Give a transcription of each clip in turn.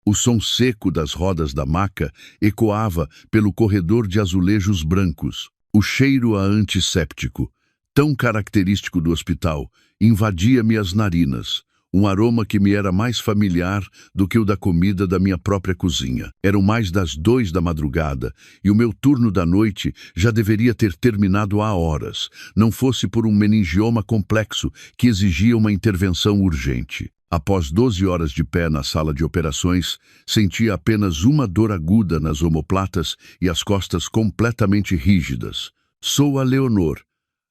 O som seco das rodas da maca ecoava pelo corredor de azulejos brancos. O cheiro a antisséptico, tão característico do hospital, invadia-me as narinas. Um aroma que me era mais familiar do que o da comida da minha própria cozinha. Eram mais das 2 da madrugada e o meu turno da noite já deveria ter terminado há horas, não fosse por um meningioma complexo que exigia uma intervenção urgente. Após 12 horas de pé na sala de operações, sentia apenas uma dor aguda nas omoplatas e as costas completamente rígidas. Sou a Leonor,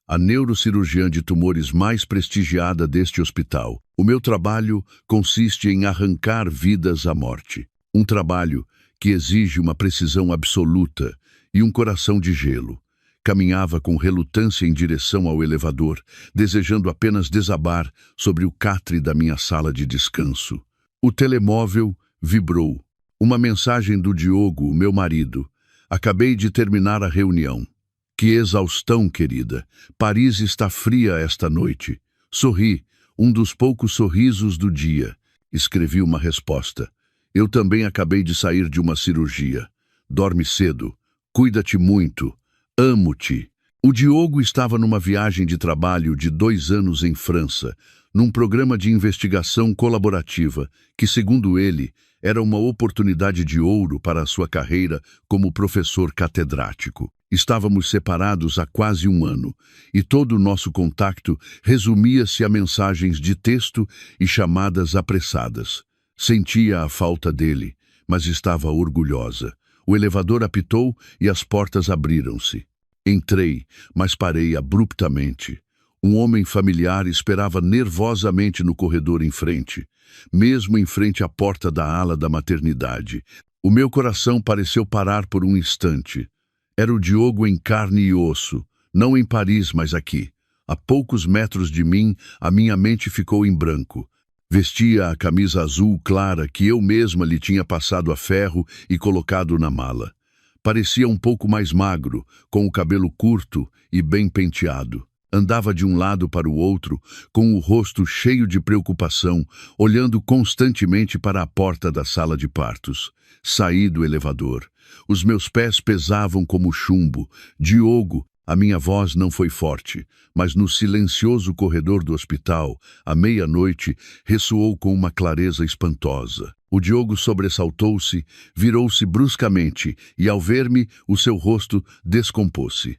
a neurocirurgiã de tumores mais prestigiada deste hospital. O meu trabalho consiste em arrancar vidas à morte. Um trabalho que exige uma precisão absoluta e um coração de gelo. Caminhava com relutância em direção ao elevador, desejando apenas desabar sobre o catre da minha sala de descanso. O telemóvel vibrou. Uma mensagem do Diogo, meu marido. Acabei de terminar a reunião. Que exaustão, querida. Paris está fria esta noite. Sorri, um dos poucos sorrisos do dia. Escrevi uma resposta. Eu também acabei de sair de uma cirurgia. Dorme cedo. Cuida-te muito. Amo-te. O Diogo estava numa viagem de trabalho de 2 anos em França, num programa de investigação colaborativa que, segundo ele, era uma oportunidade de ouro para a sua carreira como professor catedrático. Estávamos separados há quase 1 ano, e todo o nosso contato resumia-se a mensagens de texto e chamadas apressadas. Sentia a falta dele, mas estava orgulhosa. O elevador apitou e as portas abriram-se. Entrei, mas parei abruptamente. Um homem familiar esperava nervosamente no corredor em frente, mesmo em frente à porta da ala da maternidade. O meu coração pareceu parar por um instante. Era o Diogo em carne e osso, não em Paris, mas aqui. A poucos metros de mim, a minha mente ficou em branco. Vestia a camisa azul clara que eu mesma lhe tinha passado a ferro e colocado na mala. Parecia um pouco mais magro, com o cabelo curto e bem penteado. Andava de um lado para o outro, com o rosto cheio de preocupação, olhando constantemente para a porta da sala de partos. Saí do elevador. Os meus pés pesavam como chumbo. Diogo, a minha voz não foi forte, mas no silencioso corredor do hospital, à meia-noite, ressoou com uma clareza espantosa. O Diogo sobressaltou-se, virou-se bruscamente e, ao ver-me, o seu rosto descompôs-se.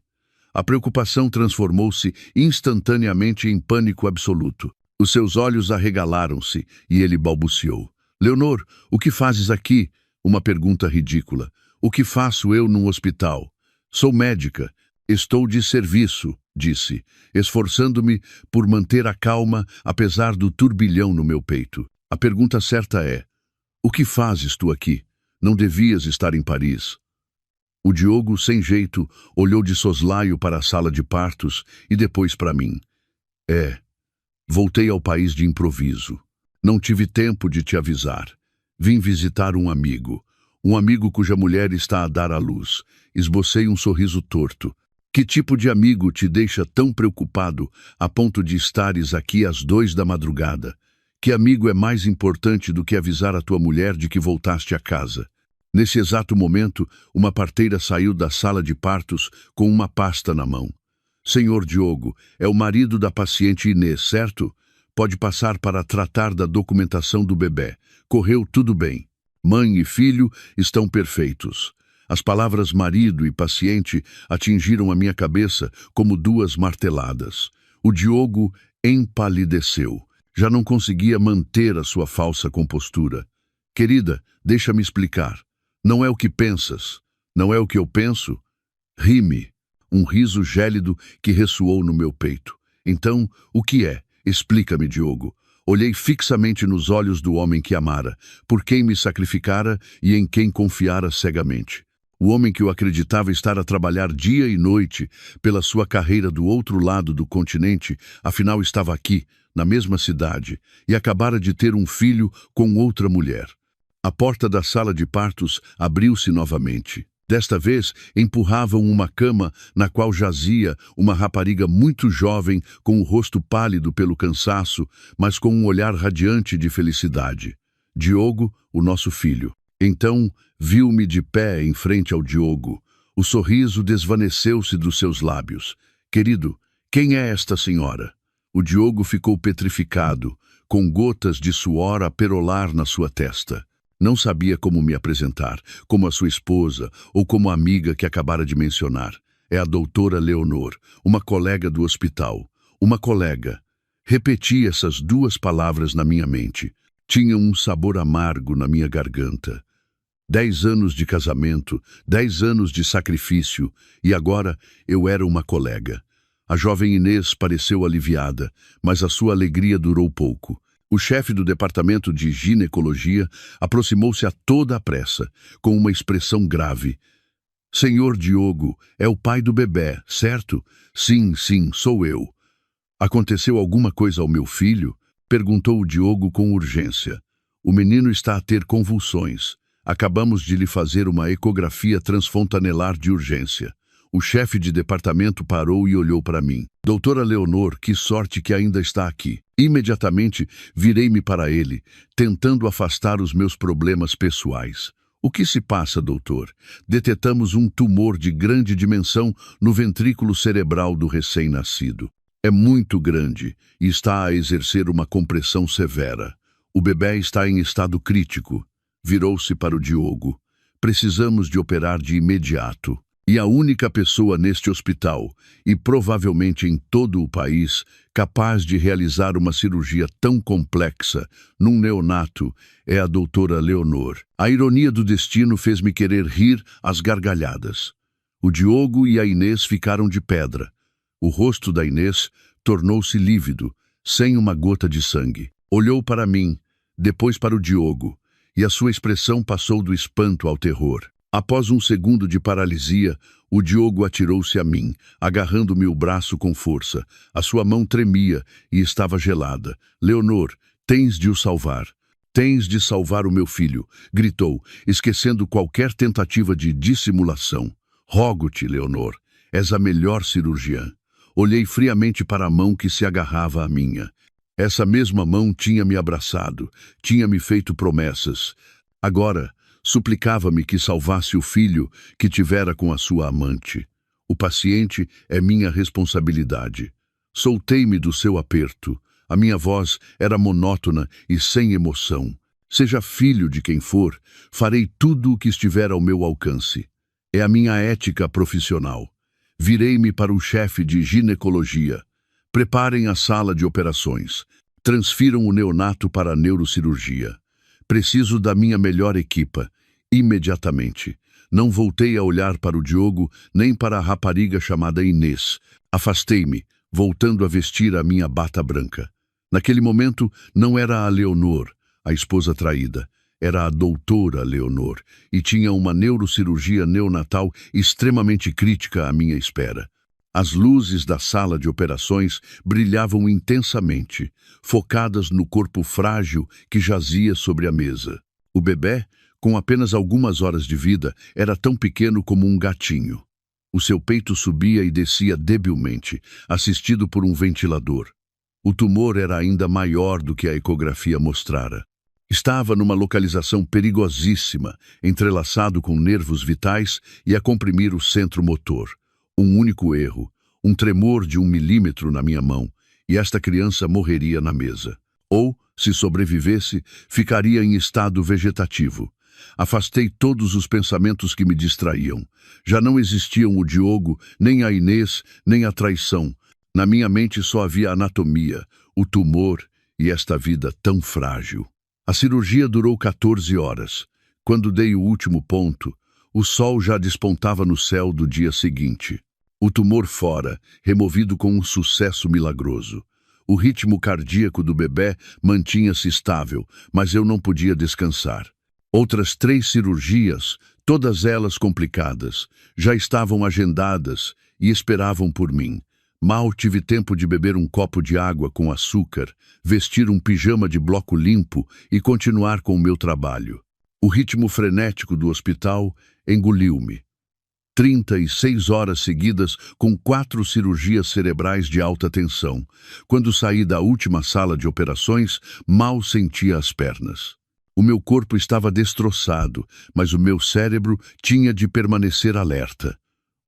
A preocupação transformou-se instantaneamente em pânico absoluto. Os seus olhos arregalaram-se e ele balbuciou. Leonor, o que fazes aqui? Uma pergunta ridícula. O que faço eu num hospital? Sou médica. Estou de serviço, disse, esforçando-me por manter a calma apesar do turbilhão no meu peito. A pergunta certa é: o que fazes tu aqui? Não devias estar em Paris. O Diogo, sem jeito, olhou de soslaio para a sala de partos e depois para mim. Voltei ao país de improviso. Não tive tempo de te avisar. Vim visitar um amigo cuja mulher está a dar à luz. Esbocei um sorriso torto. Que tipo de amigo te deixa tão preocupado a ponto de estares aqui às 2 da madrugada? Que amigo é mais importante do que avisar a tua mulher de que voltaste a casa? Nesse exato momento, uma parteira saiu da sala de partos com uma pasta na mão. Senhor Diogo, é o marido da paciente Inês, certo? Pode passar para tratar da documentação do bebê. Correu tudo bem. Mãe e filho estão perfeitos. As palavras marido e paciente atingiram a minha cabeça como 2 marteladas. O Diogo empalideceu. Já não conseguia manter a sua falsa compostura. Querida, deixa-me explicar. Não é o que pensas. Não é o que eu penso. Ri-me. Um riso gélido que ressoou no meu peito. Então, o que é? Explica-me, Diogo. Olhei fixamente nos olhos do homem que amara, por quem me sacrificara e em quem confiara cegamente. O homem que eu acreditava estar a trabalhar dia e noite pela sua carreira do outro lado do continente, afinal estava aqui, na mesma cidade, e acabara de ter um filho com outra mulher. A porta da sala de partos abriu-se novamente. Desta vez, empurravam uma cama na qual jazia uma rapariga muito jovem com o rosto pálido pelo cansaço, mas com um olhar radiante de felicidade. Diogo, o nosso filho. Então, viu-me de pé em frente ao Diogo. O sorriso desvaneceu-se dos seus lábios. Querido, quem é esta senhora? O Diogo ficou petrificado, com gotas de suor a perolar na sua testa. Não sabia como me apresentar, como a sua esposa ou como a amiga que acabara de mencionar. É a doutora Leonor, uma colega do hospital. Uma colega. Repeti essas duas palavras na minha mente. Tinham um sabor amargo na minha garganta. 10 anos de casamento, 10 anos de sacrifício, e agora eu era uma colega. A jovem Inês pareceu aliviada, mas a sua alegria durou pouco. O chefe do departamento de ginecologia aproximou-se a toda a pressa, com uma expressão grave. Senhor Diogo, é o pai do bebê, certo? Sim, sou eu. Aconteceu alguma coisa ao meu filho? Perguntou o Diogo com urgência. O menino está a ter convulsões. Acabamos de lhe fazer uma ecografia transfontanelar de urgência. O chefe de departamento parou e olhou para mim. Doutora Leonor, que sorte que ainda está aqui. Imediatamente virei-me para ele, tentando afastar os meus problemas pessoais. O que se passa, doutor? Detetamos um tumor de grande dimensão no ventrículo cerebral do recém-nascido. É muito grande e está a exercer uma compressão severa. O bebê está em estado crítico. Virou-se para o Diogo. Precisamos de operar de imediato. E a única pessoa neste hospital, e provavelmente em todo o país, capaz de realizar uma cirurgia tão complexa num neonato, é a doutora Leonor. A ironia do destino fez-me querer rir às gargalhadas. O Diogo e a Inês ficaram de pedra. O rosto da Inês tornou-se lívido, sem uma gota de sangue. Olhou para mim, depois para o Diogo, e a sua expressão passou do espanto ao terror. Após um segundo de paralisia, o Diogo atirou-se a mim, agarrando-me o braço com força. A sua mão tremia e estava gelada. Leonor, tens de o salvar. Tens de salvar o meu filho, gritou, esquecendo qualquer tentativa de dissimulação. Rogo-te, Leonor, és a melhor cirurgiã. Olhei friamente para a mão que se agarrava à minha. Essa mesma mão tinha me abraçado, tinha me feito promessas. Agora, suplicava-me que salvasse o filho que tivera com a sua amante. O paciente é minha responsabilidade. Soltei-me do seu aperto. A minha voz era monótona e sem emoção. Seja filho de quem for, farei tudo o que estiver ao meu alcance. É a minha ética profissional. Virei-me para o chefe de ginecologia. Preparem a sala de operações. Transfiram o neonato para a neurocirurgia. Preciso da minha melhor equipa. Imediatamente. Não voltei a olhar para o Diogo, nem para a rapariga chamada Inês. Afastei-me, voltando a vestir a minha bata branca. Naquele momento, não era a Leonor, a esposa traída. Era a doutora Leonor, e tinha uma neurocirurgia neonatal extremamente crítica à minha espera. As luzes da sala de operações brilhavam intensamente, focadas no corpo frágil que jazia sobre a mesa. O bebê, com apenas algumas horas de vida, era tão pequeno como um gatinho. O seu peito subia e descia debilmente, assistido por um ventilador. O tumor era ainda maior do que a ecografia mostrara. Estava numa localização perigosíssima, entrelaçado com nervos vitais e a comprimir o centro motor. Um único erro, um tremor de 1 milímetro na minha mão, e esta criança morreria na mesa. Ou, se sobrevivesse, ficaria em estado vegetativo. Afastei todos os pensamentos que me distraíam. Já não existiam o Diogo, nem a Inês, nem a traição. Na minha mente só havia a anatomia, o tumor e esta vida tão frágil. A cirurgia durou 14 horas. Quando dei o último ponto, o sol já despontava no céu do dia seguinte. O tumor fora, removido com um sucesso milagroso. O ritmo cardíaco do bebê mantinha-se estável, mas eu não podia descansar. Outras 3 cirurgias, todas elas complicadas, já estavam agendadas e esperavam por mim. Mal tive tempo de beber um copo de água com açúcar, vestir um pijama de bloco limpo e continuar com o meu trabalho. O ritmo frenético do hospital engoliu-me. 36 horas seguidas com 4 cirurgias cerebrais de alta tensão. Quando saí da última sala de operações, mal sentia as pernas. O meu corpo estava destroçado, mas o meu cérebro tinha de permanecer alerta.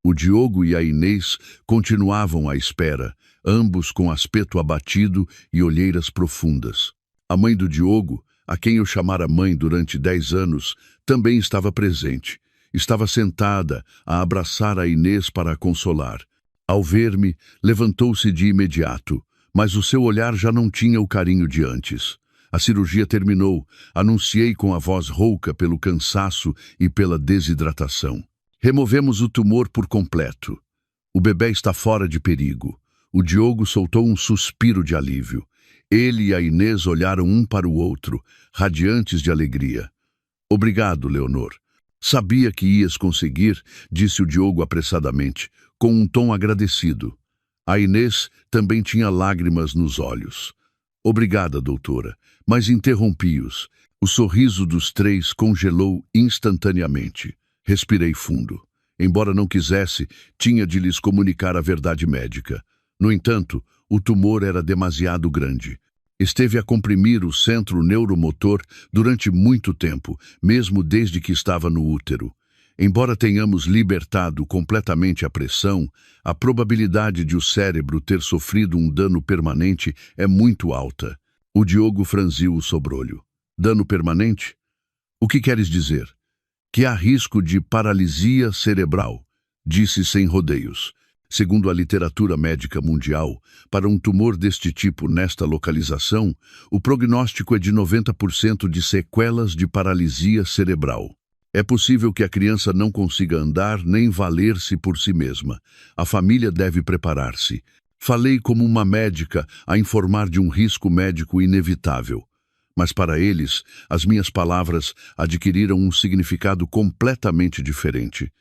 O Diogo e a Inês continuavam à espera, ambos com aspecto abatido e olheiras profundas. A mãe do Diogo, a quem eu chamara mãe durante 10 anos, também estava presente. Estava sentada a abraçar a Inês para a consolar. Ao ver-me, levantou-se de imediato, mas o seu olhar já não tinha o carinho de antes. A cirurgia terminou, anunciei com a voz rouca pelo cansaço e pela desidratação. Removemos o tumor por completo. O bebê está fora de perigo. O Diogo soltou um suspiro de alívio. Ele e a Inês olharam um para o outro, radiantes de alegria. Obrigado, Leonor. Sabia que ias conseguir, disse o Diogo apressadamente, com um tom agradecido. A Inês também tinha lágrimas nos olhos. Obrigada, doutora, mas interrompi-os. O sorriso dos três congelou instantaneamente. Respirei fundo. Embora não quisesse, tinha de lhes comunicar a verdade médica. No entanto, o tumor era demasiado grande. Esteve a comprimir o centro neuromotor durante muito tempo, mesmo desde que estava no útero. Embora tenhamos libertado completamente a pressão, a probabilidade de o cérebro ter sofrido um dano permanente é muito alta. O Diogo franziu o sobrolho. Dano permanente? O que queres dizer? Que há risco de paralisia cerebral, disse sem rodeios. Segundo a literatura médica mundial, para um tumor deste tipo nesta localização, o prognóstico é de 90% de sequelas de paralisia cerebral. É possível que a criança não consiga andar nem valer-se por si mesma. A família deve preparar-se. Falei como uma médica a informar de um risco médico inevitável. Mas para eles, as minhas palavras adquiriram um significado completamente diferente.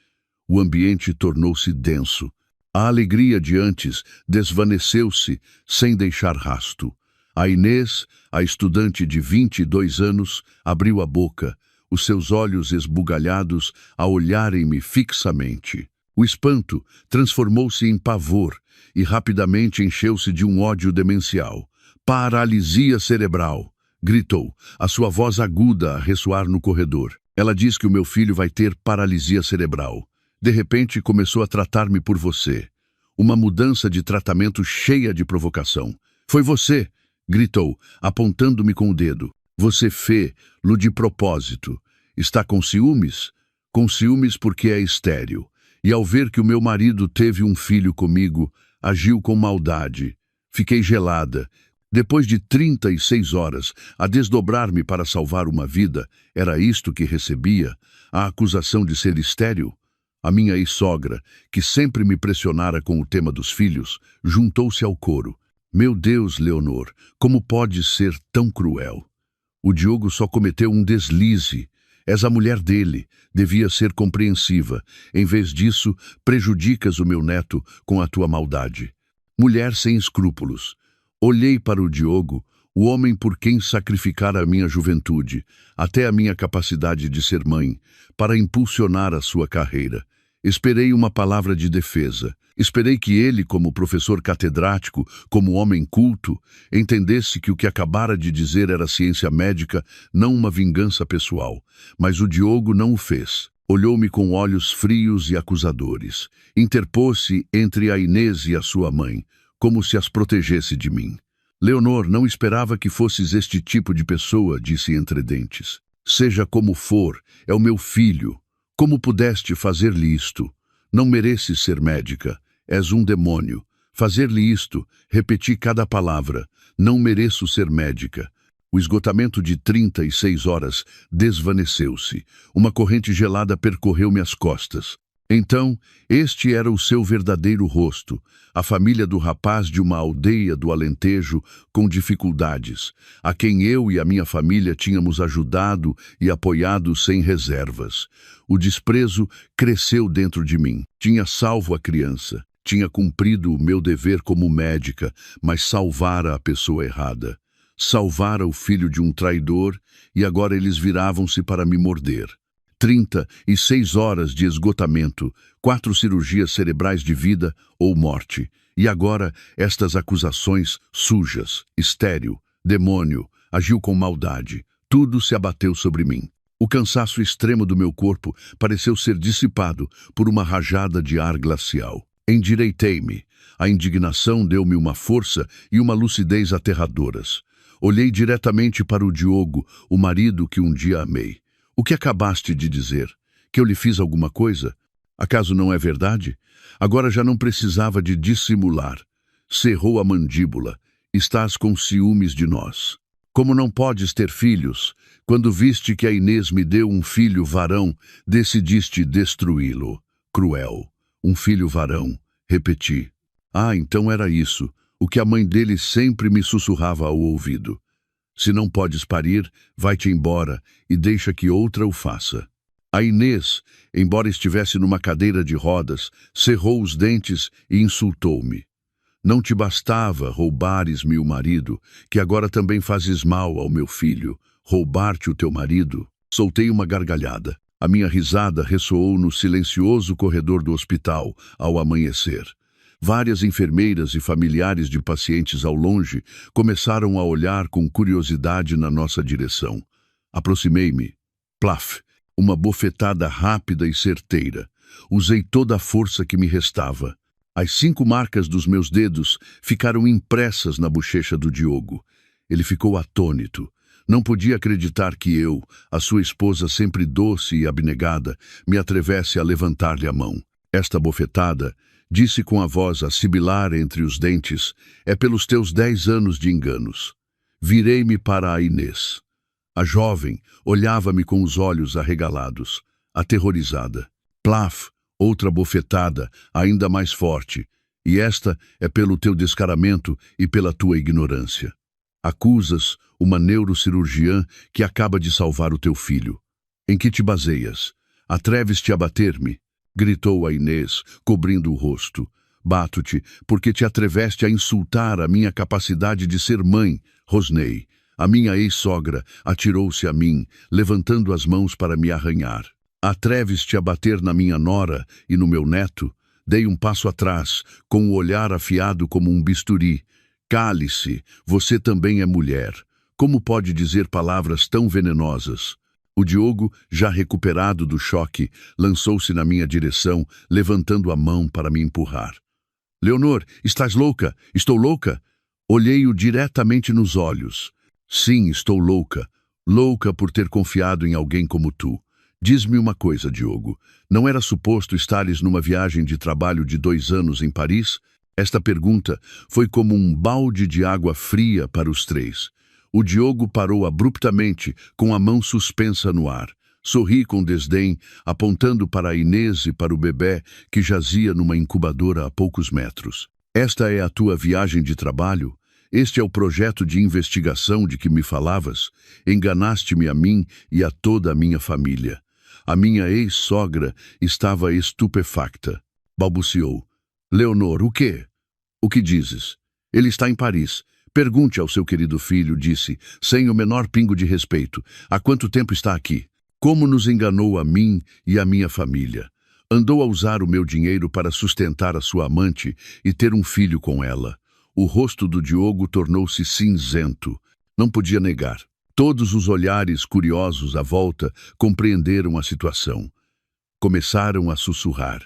O ambiente tornou-se denso. A alegria de antes desvaneceu-se sem deixar rasto. A Inês, a estudante de 22 anos, abriu a boca, os seus olhos esbugalhados a olharem-me fixamente. O espanto transformou-se em pavor e rapidamente encheu-se de um ódio demencial. Paralisia cerebral! Gritou, a sua voz aguda a ressoar no corredor. Ela diz que o meu filho vai ter paralisia cerebral. De repente, começou a tratar-me por você. Uma mudança de tratamento cheia de provocação. Foi você, gritou, apontando-me com o dedo. Você fê-lo de propósito. Está com ciúmes? Com ciúmes porque é estéril. E ao ver que o meu marido teve um filho comigo, agiu com maldade. Fiquei gelada. Depois de 36 horas a desdobrar-me para salvar uma vida, era isto que recebia? A acusação de ser estéril? A minha ex-sogra, que sempre me pressionara com o tema dos filhos, juntou-se ao coro. Meu Deus, Leonor, como pode ser tão cruel? O Diogo só cometeu um deslize. És a mulher dele, devia ser compreensiva. Em vez disso, prejudicas o meu neto com a tua maldade. Mulher sem escrúpulos. Olhei para o Diogo, o homem por quem sacrificara a minha juventude, até a minha capacidade de ser mãe, para impulsionar a sua carreira. Esperei uma palavra de defesa. Esperei que ele, como professor catedrático, como homem culto, entendesse que o que acabara de dizer era ciência médica, não uma vingança pessoal. Mas o Diogo não o fez. Olhou-me com olhos frios e acusadores. Interpôs-se entre a Inês e a sua mãe, como se as protegesse de mim. Leonor, não esperava que fosses este tipo de pessoa, disse entre dentes. Seja como for, é o meu filho. Como pudeste fazer-lhe isto? Não mereces ser médica. És um demônio. Fazer-lhe isto, repeti cada palavra. Não mereço ser médica. O esgotamento de 36 horas desvaneceu-se. Uma corrente gelada percorreu-me as costas. Então, este era o seu verdadeiro rosto, a família do rapaz de uma aldeia do Alentejo com dificuldades, a quem eu e a minha família tínhamos ajudado e apoiado sem reservas. O desprezo cresceu dentro de mim. Tinha salvo a criança, tinha cumprido o meu dever como médica, mas salvara a pessoa errada. Salvara o filho de um traidor e agora eles viravam-se para me morder. 36 horas de esgotamento, 4 cirurgias cerebrais de vida ou morte. E agora estas acusações sujas, estéril, demônio, agiu com maldade. Tudo se abateu sobre mim. O cansaço extremo do meu corpo pareceu ser dissipado por uma rajada de ar glacial. Endireitei-me. A indignação deu-me uma força e uma lucidez aterradoras. Olhei diretamente para o Diogo, o marido que um dia amei. O que acabaste de dizer? Que eu lhe fiz alguma coisa? Acaso não é verdade? Agora já não precisava de dissimular. Cerrou a mandíbula. Estás com ciúmes de nós. Como não podes ter filhos? Quando viste que a Inês me deu um filho varão, decidiste destruí-lo. Cruel. Um filho varão. Repeti. Ah, então era isso. O que a mãe dele sempre me sussurrava ao ouvido. Se não podes parir, vai-te embora e deixa que outra o faça. A Inês, embora estivesse numa cadeira de rodas, cerrou os dentes e insultou-me. Não te bastava roubares-me o marido, que agora também fazes mal ao meu filho. Roubar-te o teu marido? Soltei uma gargalhada. A minha risada ressoou no silencioso corredor do hospital ao amanhecer. Várias enfermeiras e familiares de pacientes ao longe começaram a olhar com curiosidade na nossa direção. Aproximei-me. Plaf! Uma bofetada rápida e certeira. Usei toda a força que me restava. As 5 marcas dos meus dedos ficaram impressas na bochecha do Diogo. Ele ficou atônito. Não podia acreditar que eu, a sua esposa sempre doce e abnegada, me atrevesse a levantar-lhe a mão. Esta bofetada, disse com a voz a sibilar entre os dentes, é pelos teus 10 anos de enganos. Virei-me para a Inês. A jovem olhava-me com os olhos arregalados, aterrorizada. Plaf! Outra bofetada, ainda mais forte. E esta é pelo teu descaramento e pela tua ignorância. Acusas uma neurocirurgiã que acaba de salvar o teu filho. Em que te baseias? Atreves-te a bater-me? Gritou a Inês, cobrindo o rosto. Bato-te porque te atreveste a insultar a minha capacidade de ser mãe, rosnei. A minha ex-sogra atirou-se a mim, levantando as mãos para me arranhar. Atreves-te a bater na minha nora e no meu neto? Dei um passo atrás, com o olhar afiado como um bisturi. Cale-se, você também é mulher. Como pode dizer palavras tão venenosas? O Diogo, já recuperado do choque, lançou-se na minha direção, levantando a mão para me empurrar. Leonor, estás louca? Estou louca? Olhei-o diretamente nos olhos. Sim, estou louca. Louca por ter confiado em alguém como tu. Diz-me uma coisa, Diogo. Não era suposto estares numa viagem de trabalho de 2 anos em Paris? Esta pergunta foi como um balde de água fria para os 3. O Diogo parou abruptamente, com a mão suspensa no ar. Sorri com desdém, apontando para a Inês e para o bebé que jazia numa incubadora a poucos metros. Esta é a tua viagem de trabalho? Este é o projeto de investigação de que me falavas? Enganaste-me a mim e a toda a minha família. A minha ex-sogra estava estupefacta. Balbuciou. Leonor, o quê? O que dizes? Ele está em Paris. Pergunte ao seu querido filho, disse, sem o menor pingo de respeito. Há quanto tempo está aqui? Como nos enganou a mim e a minha família? Andou a usar o meu dinheiro para sustentar a sua amante e ter um filho com ela. O rosto do Diogo tornou-se cinzento. Não podia negar. Todos os olhares curiosos à volta compreenderam a situação. Começaram a sussurrar.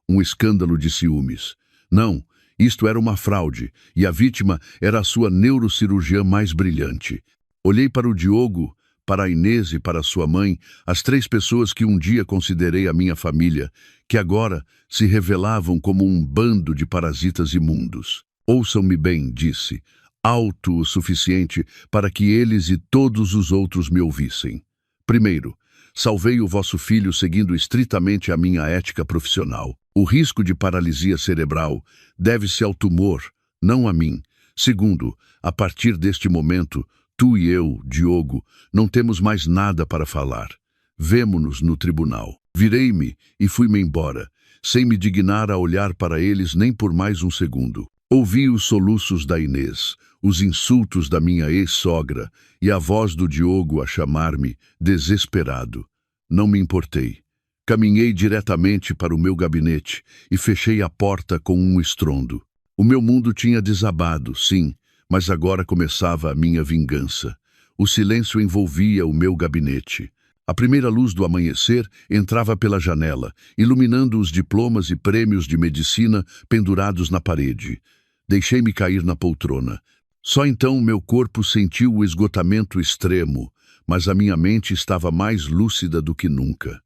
Um escândalo de ciúmes. Não, isto era uma fraude, e a vítima era a sua neurocirurgiã mais brilhante. Olhei para o Diogo, para a Inês e para sua mãe, as 3 pessoas que um dia considerei a minha família, que agora se revelavam como um bando de parasitas imundos. Ouçam-me bem, disse, alto o suficiente para que eles e todos os outros me ouvissem. Primeiro, salvei o vosso filho seguindo estritamente a minha ética profissional. O risco de paralisia cerebral deve-se ao tumor, não a mim. Segundo, a partir deste momento, tu e eu, Diogo, não temos mais nada para falar. Vemo-nos no tribunal. Virei-me e fui-me embora, sem me dignar a olhar para eles nem por mais um segundo. Ouvi os soluços da Inês, os insultos da minha ex-sogra e a voz do Diogo a chamar-me, desesperado. Não me importei. Caminhei diretamente para o meu gabinete e fechei a porta com um estrondo. O meu mundo tinha desabado, sim, mas agora começava a minha vingança. O silêncio envolvia o meu gabinete. A primeira luz do amanhecer entrava pela janela, iluminando os diplomas e prêmios de medicina pendurados na parede. Deixei-me cair na poltrona. Só então meu corpo sentiu o esgotamento extremo, mas a minha mente estava mais lúcida do que nunca.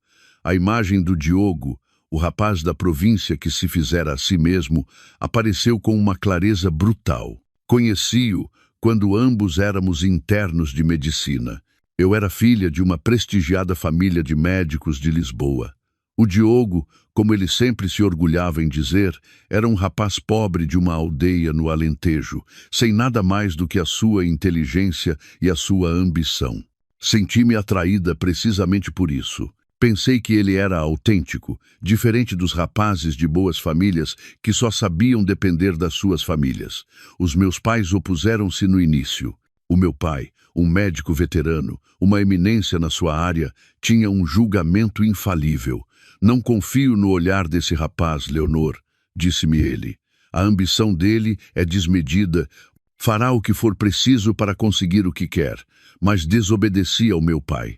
A imagem do Diogo, o rapaz da província que se fizera a si mesmo, apareceu com uma clareza brutal. Conheci-o quando ambos éramos internos de medicina. Eu era filha de uma prestigiada família de médicos de Lisboa. O Diogo, como ele sempre se orgulhava em dizer, era um rapaz pobre de uma aldeia no Alentejo, sem nada mais do que a sua inteligência e a sua ambição. Senti-me atraída precisamente por isso. Pensei que ele era autêntico, diferente dos rapazes de boas famílias que só sabiam depender das suas famílias. Os meus pais opuseram-se no início. O meu pai, um médico veterano, uma eminência na sua área, tinha um julgamento infalível. Não confio no olhar desse rapaz, Leonor, disse-me ele. A ambição dele é desmedida, fará o que for preciso para conseguir o que quer, mas desobedeci ao meu pai.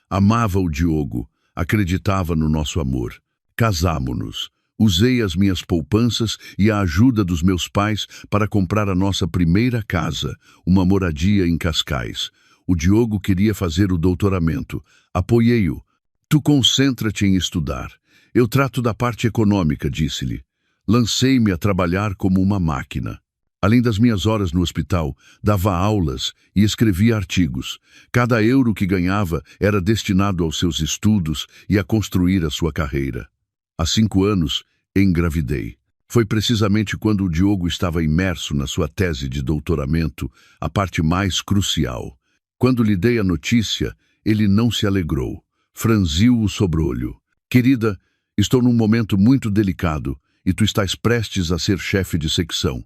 Amava o Diogo, acreditava no nosso amor. Casámo-nos. Usei as minhas poupanças e a ajuda dos meus pais para comprar a nossa primeira casa, uma moradia em Cascais. O Diogo queria fazer o doutoramento. Apoiei-o. Tu concentra-te em estudar. Eu trato da parte econômica, disse-lhe. Lancei-me a trabalhar como uma máquina. Além das minhas horas no hospital, dava aulas e escrevia artigos. Cada euro que ganhava era destinado aos seus estudos e a construir a sua carreira. Há 5 anos, engravidei. Foi precisamente quando o Diogo estava imerso na sua tese de doutoramento, a parte mais crucial. Quando lhe dei a notícia, ele não se alegrou. Franziu o sobrolho. Querida, estou num momento muito delicado e tu estás prestes a ser chefe de secção.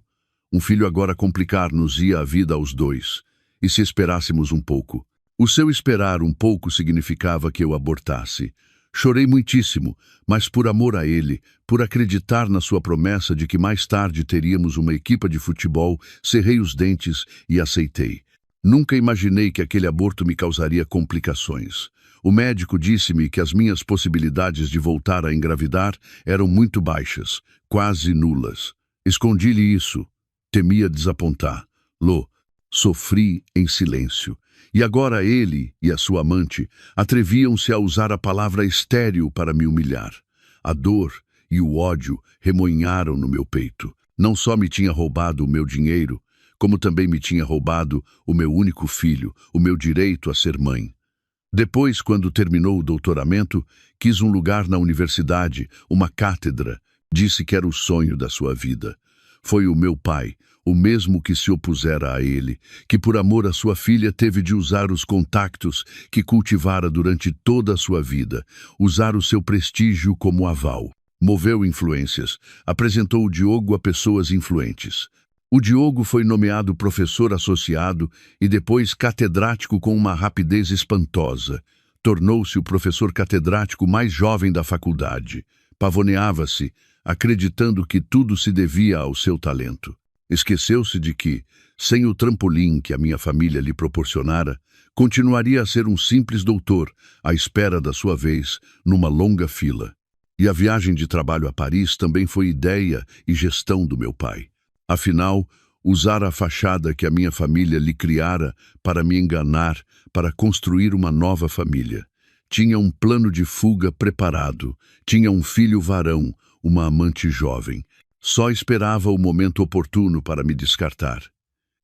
Um filho agora complicar-nos-ia a vida aos dois. E se esperássemos um pouco? O seu esperar um pouco significava que eu abortasse. Chorei muitíssimo, mas por amor a ele, por acreditar na sua promessa de que mais tarde teríamos uma equipa de futebol, cerrei os dentes e aceitei. Nunca imaginei que aquele aborto me causaria complicações. O médico disse-me que as minhas possibilidades de voltar a engravidar eram muito baixas, quase nulas. Escondi-lhe isso. Temia desapontar. Sofri em silêncio. E agora ele e a sua amante atreviam-se a usar a palavra estéril para me humilhar. A dor e o ódio remoinharam no meu peito. Não só me tinha roubado o meu dinheiro, como também me tinha roubado o meu único filho, o meu direito a ser mãe. Depois, quando terminou o doutoramento, quis um lugar na universidade, uma cátedra. Disse que era o sonho da sua vida. Foi o meu pai, o mesmo que se opusera a ele, que por amor à sua filha teve de usar os contactos que cultivara durante toda a sua vida, usar o seu prestígio como aval. Moveu influências, apresentou o Diogo a pessoas influentes. O Diogo foi nomeado professor associado e depois catedrático com uma rapidez espantosa. Tornou-se o professor catedrático mais jovem da faculdade. Pavoneava-se, acreditando que tudo se devia ao seu talento. Esqueceu-se de que, sem o trampolim que a minha família lhe proporcionara, continuaria a ser um simples doutor, à espera da sua vez, numa longa fila. E a viagem de trabalho a Paris também foi ideia e gestão do meu pai. Afinal, usar a fachada que a minha família lhe criara para me enganar, para construir uma nova família. Tinha um plano de fuga preparado, tinha um filho varão, uma amante jovem. Só esperava o momento oportuno para me descartar.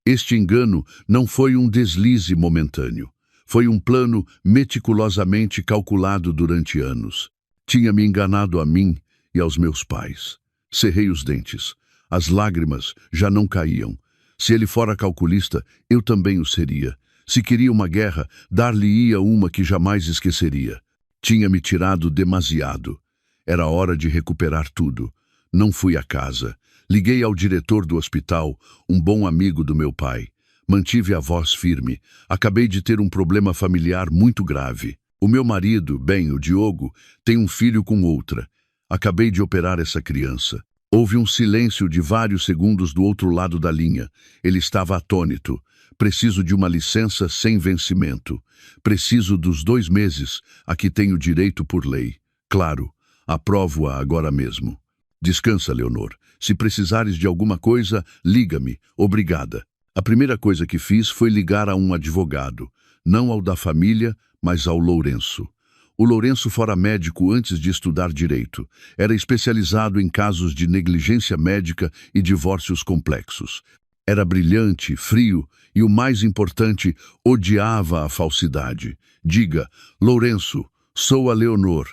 Este engano não foi um deslize momentâneo. Foi um plano meticulosamente calculado durante anos. Tinha me enganado a mim e aos meus pais. Cerrei os dentes. As lágrimas já não caíam. Se ele fora calculista, eu também o seria. Se queria uma guerra, dar-lhe-ia uma que jamais esqueceria. Tinha me tirado demasiado. Era hora de recuperar tudo. Não fui à casa. Liguei ao diretor do hospital, um bom amigo do meu pai. Mantive a voz firme. Acabei de ter um problema familiar muito grave. O meu marido, o Diogo, tem um filho com outra. Acabei de operar essa criança. Houve um silêncio de vários segundos do outro lado da linha. Ele estava atônito. Preciso de uma licença sem vencimento. Preciso dos 2 meses, a que tenho direito por lei. Claro, aprovo-a agora mesmo. Descansa, Leonor. Se precisares de alguma coisa, liga-me. Obrigada. A primeira coisa que fiz foi ligar a um advogado. Não ao da família, mas ao Lourenço. O Lourenço fora médico antes de estudar direito. Era especializado em casos de negligência médica e divórcios complexos. Era brilhante, frio e, o mais importante, odiava a falsidade. Diga, Lourenço, sou a Leonor.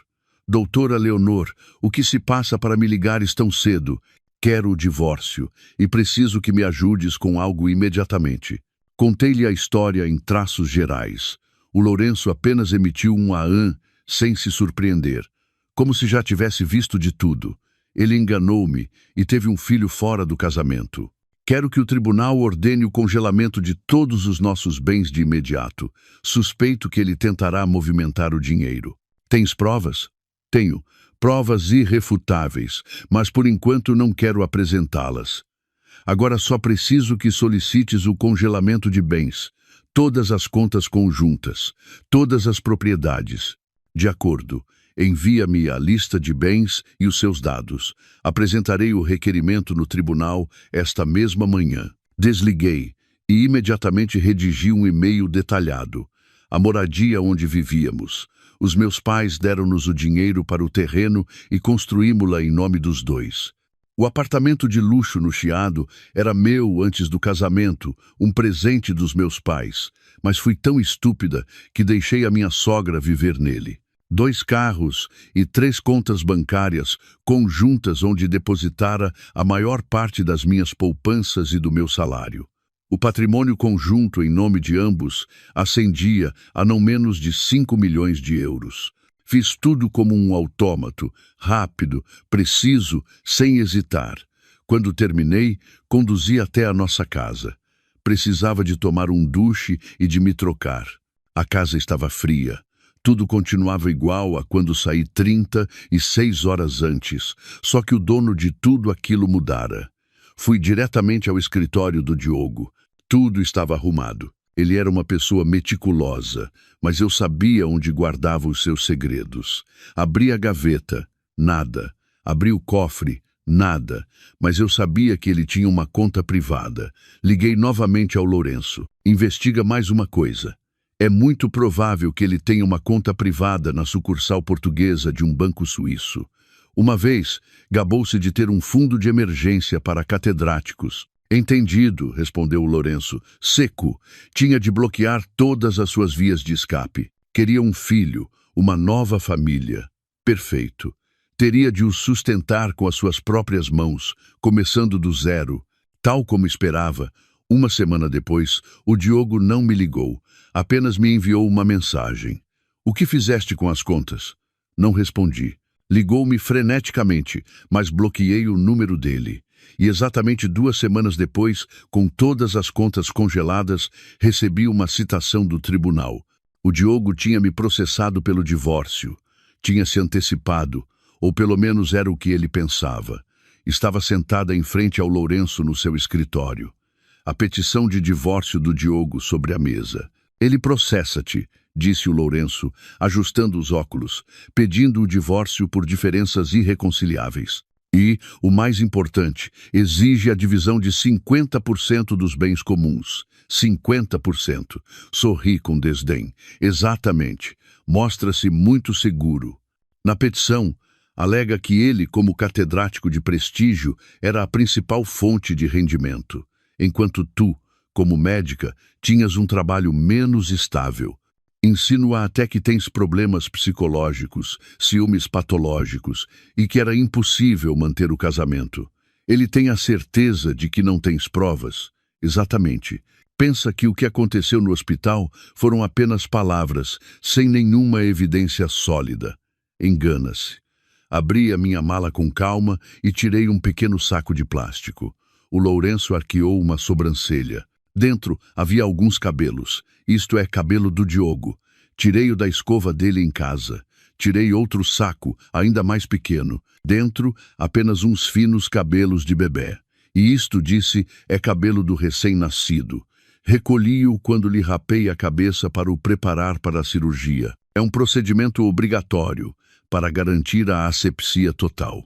Doutora Leonor, o que se passa para me ligares tão cedo? Quero o divórcio e preciso que me ajudes com algo imediatamente. Contei-lhe a história em traços gerais. O Lourenço apenas emitiu um aham, sem se surpreender, como se já tivesse visto de tudo. Ele enganou-me e teve um filho fora do casamento. Quero que o tribunal ordene o congelamento de todos os nossos bens de imediato. Suspeito que ele tentará movimentar o dinheiro. Tens provas? Tenho. Provas irrefutáveis, mas por enquanto não quero apresentá-las. Agora só preciso que solicites o congelamento de bens, todas as contas conjuntas, todas as propriedades. De acordo, envia-me a lista de bens e os seus dados. Apresentarei o requerimento no tribunal esta mesma manhã. Desliguei e imediatamente redigi um e-mail detalhado. A moradia onde vivíamos. Os meus pais deram-nos o dinheiro para o terreno e construímos-la em nome dos 2. O apartamento de luxo no Chiado era meu antes do casamento, um presente dos meus pais, mas fui tão estúpida que deixei a minha sogra viver nele. 2 carros e 3 contas bancárias conjuntas onde depositara a maior parte das minhas poupanças e do meu salário. O patrimônio conjunto em nome de ambos ascendia a não menos de 5 milhões de euros. Fiz tudo como um autômato, rápido, preciso, sem hesitar. Quando terminei, conduzi até a nossa casa. Precisava de tomar um duche e de me trocar. A casa estava fria. Tudo continuava igual a quando saí 36 horas antes, só que o dono de tudo aquilo mudara. Fui diretamente ao escritório do Diogo. Tudo estava arrumado. Ele era uma pessoa meticulosa, mas eu sabia onde guardava os seus segredos. Abri a gaveta, nada. Abri o cofre, nada. Mas eu sabia que ele tinha uma conta privada. Liguei novamente ao Lourenço. Investiga mais uma coisa. É muito provável que ele tenha uma conta privada na sucursal portuguesa de um banco suíço. Uma vez, gabou-se de ter um fundo de emergência para catedráticos. Entendido, respondeu o Lourenço, seco. Tinha de bloquear todas as suas vias de escape. Queria um filho, uma nova família. Perfeito. Teria de o sustentar com as suas próprias mãos, começando do zero. Tal como esperava, uma semana depois, o Diogo não me ligou. Apenas me enviou uma mensagem. O que fizeste com as contas? Não respondi. Ligou-me freneticamente, mas bloqueei o número dele. E exatamente 2 semanas depois, com todas as contas congeladas, recebi uma citação do tribunal. O Diogo tinha me processado pelo divórcio. Tinha se antecipado, ou pelo menos era o que ele pensava. Estava sentada em frente ao Lourenço no seu escritório. A petição de divórcio do Diogo sobre a mesa. Ele processa-te, disse o Lourenço, ajustando os óculos, pedindo o divórcio por diferenças irreconciliáveis. E, o mais importante, exige a divisão de 50% dos bens comuns. 50%. Sorri com desdém. Exatamente. Mostra-se muito seguro. Na petição, alega que ele, como catedrático de prestígio, era a principal fonte de rendimento, enquanto tu, como médica, tinhas um trabalho menos estável. Insinua até que tens problemas psicológicos, ciúmes patológicos e que era impossível manter o casamento. Ele tem a certeza de que não tens provas? Exatamente. Pensa que o que aconteceu no hospital foram apenas palavras, sem nenhuma evidência sólida. Engana-se. Abri a minha mala com calma e tirei um pequeno saco de plástico. O Lourenço arqueou uma sobrancelha. Dentro havia alguns cabelos. Isto é cabelo do Diogo. Tirei-o da escova dele em casa. tirei outro saco, ainda mais pequeno. Dentro, apenas uns finos cabelos de bebê. E isto, disse, é cabelo do recém-nascido. Recolhi-o quando lhe rapei a cabeça para o preparar para a cirurgia. É um procedimento obrigatório para garantir a asepsia total.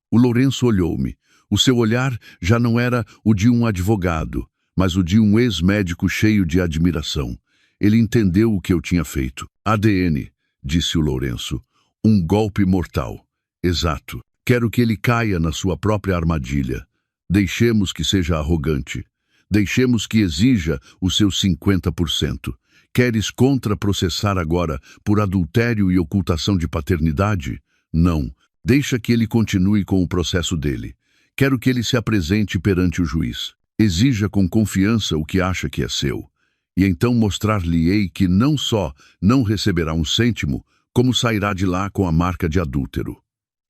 O Lourenço olhou-me. O seu olhar já não era o de um advogado, mas o de um ex-médico cheio de admiração. Ele entendeu o que eu tinha feito. ADN, disse o Lourenço. Um golpe mortal. Exato. Quero que ele caia na sua própria armadilha. Deixemos que seja arrogante. Deixemos que exija os seus 50%. Queres contraprocessar agora por adultério e ocultação de paternidade? Não. Deixa que ele continue com o processo dele. Quero que ele se apresente perante o juiz. Exija com confiança o que acha que é seu. E então mostrar-lhe-ei que não só não receberá um cêntimo, como sairá de lá com a marca de adúltero.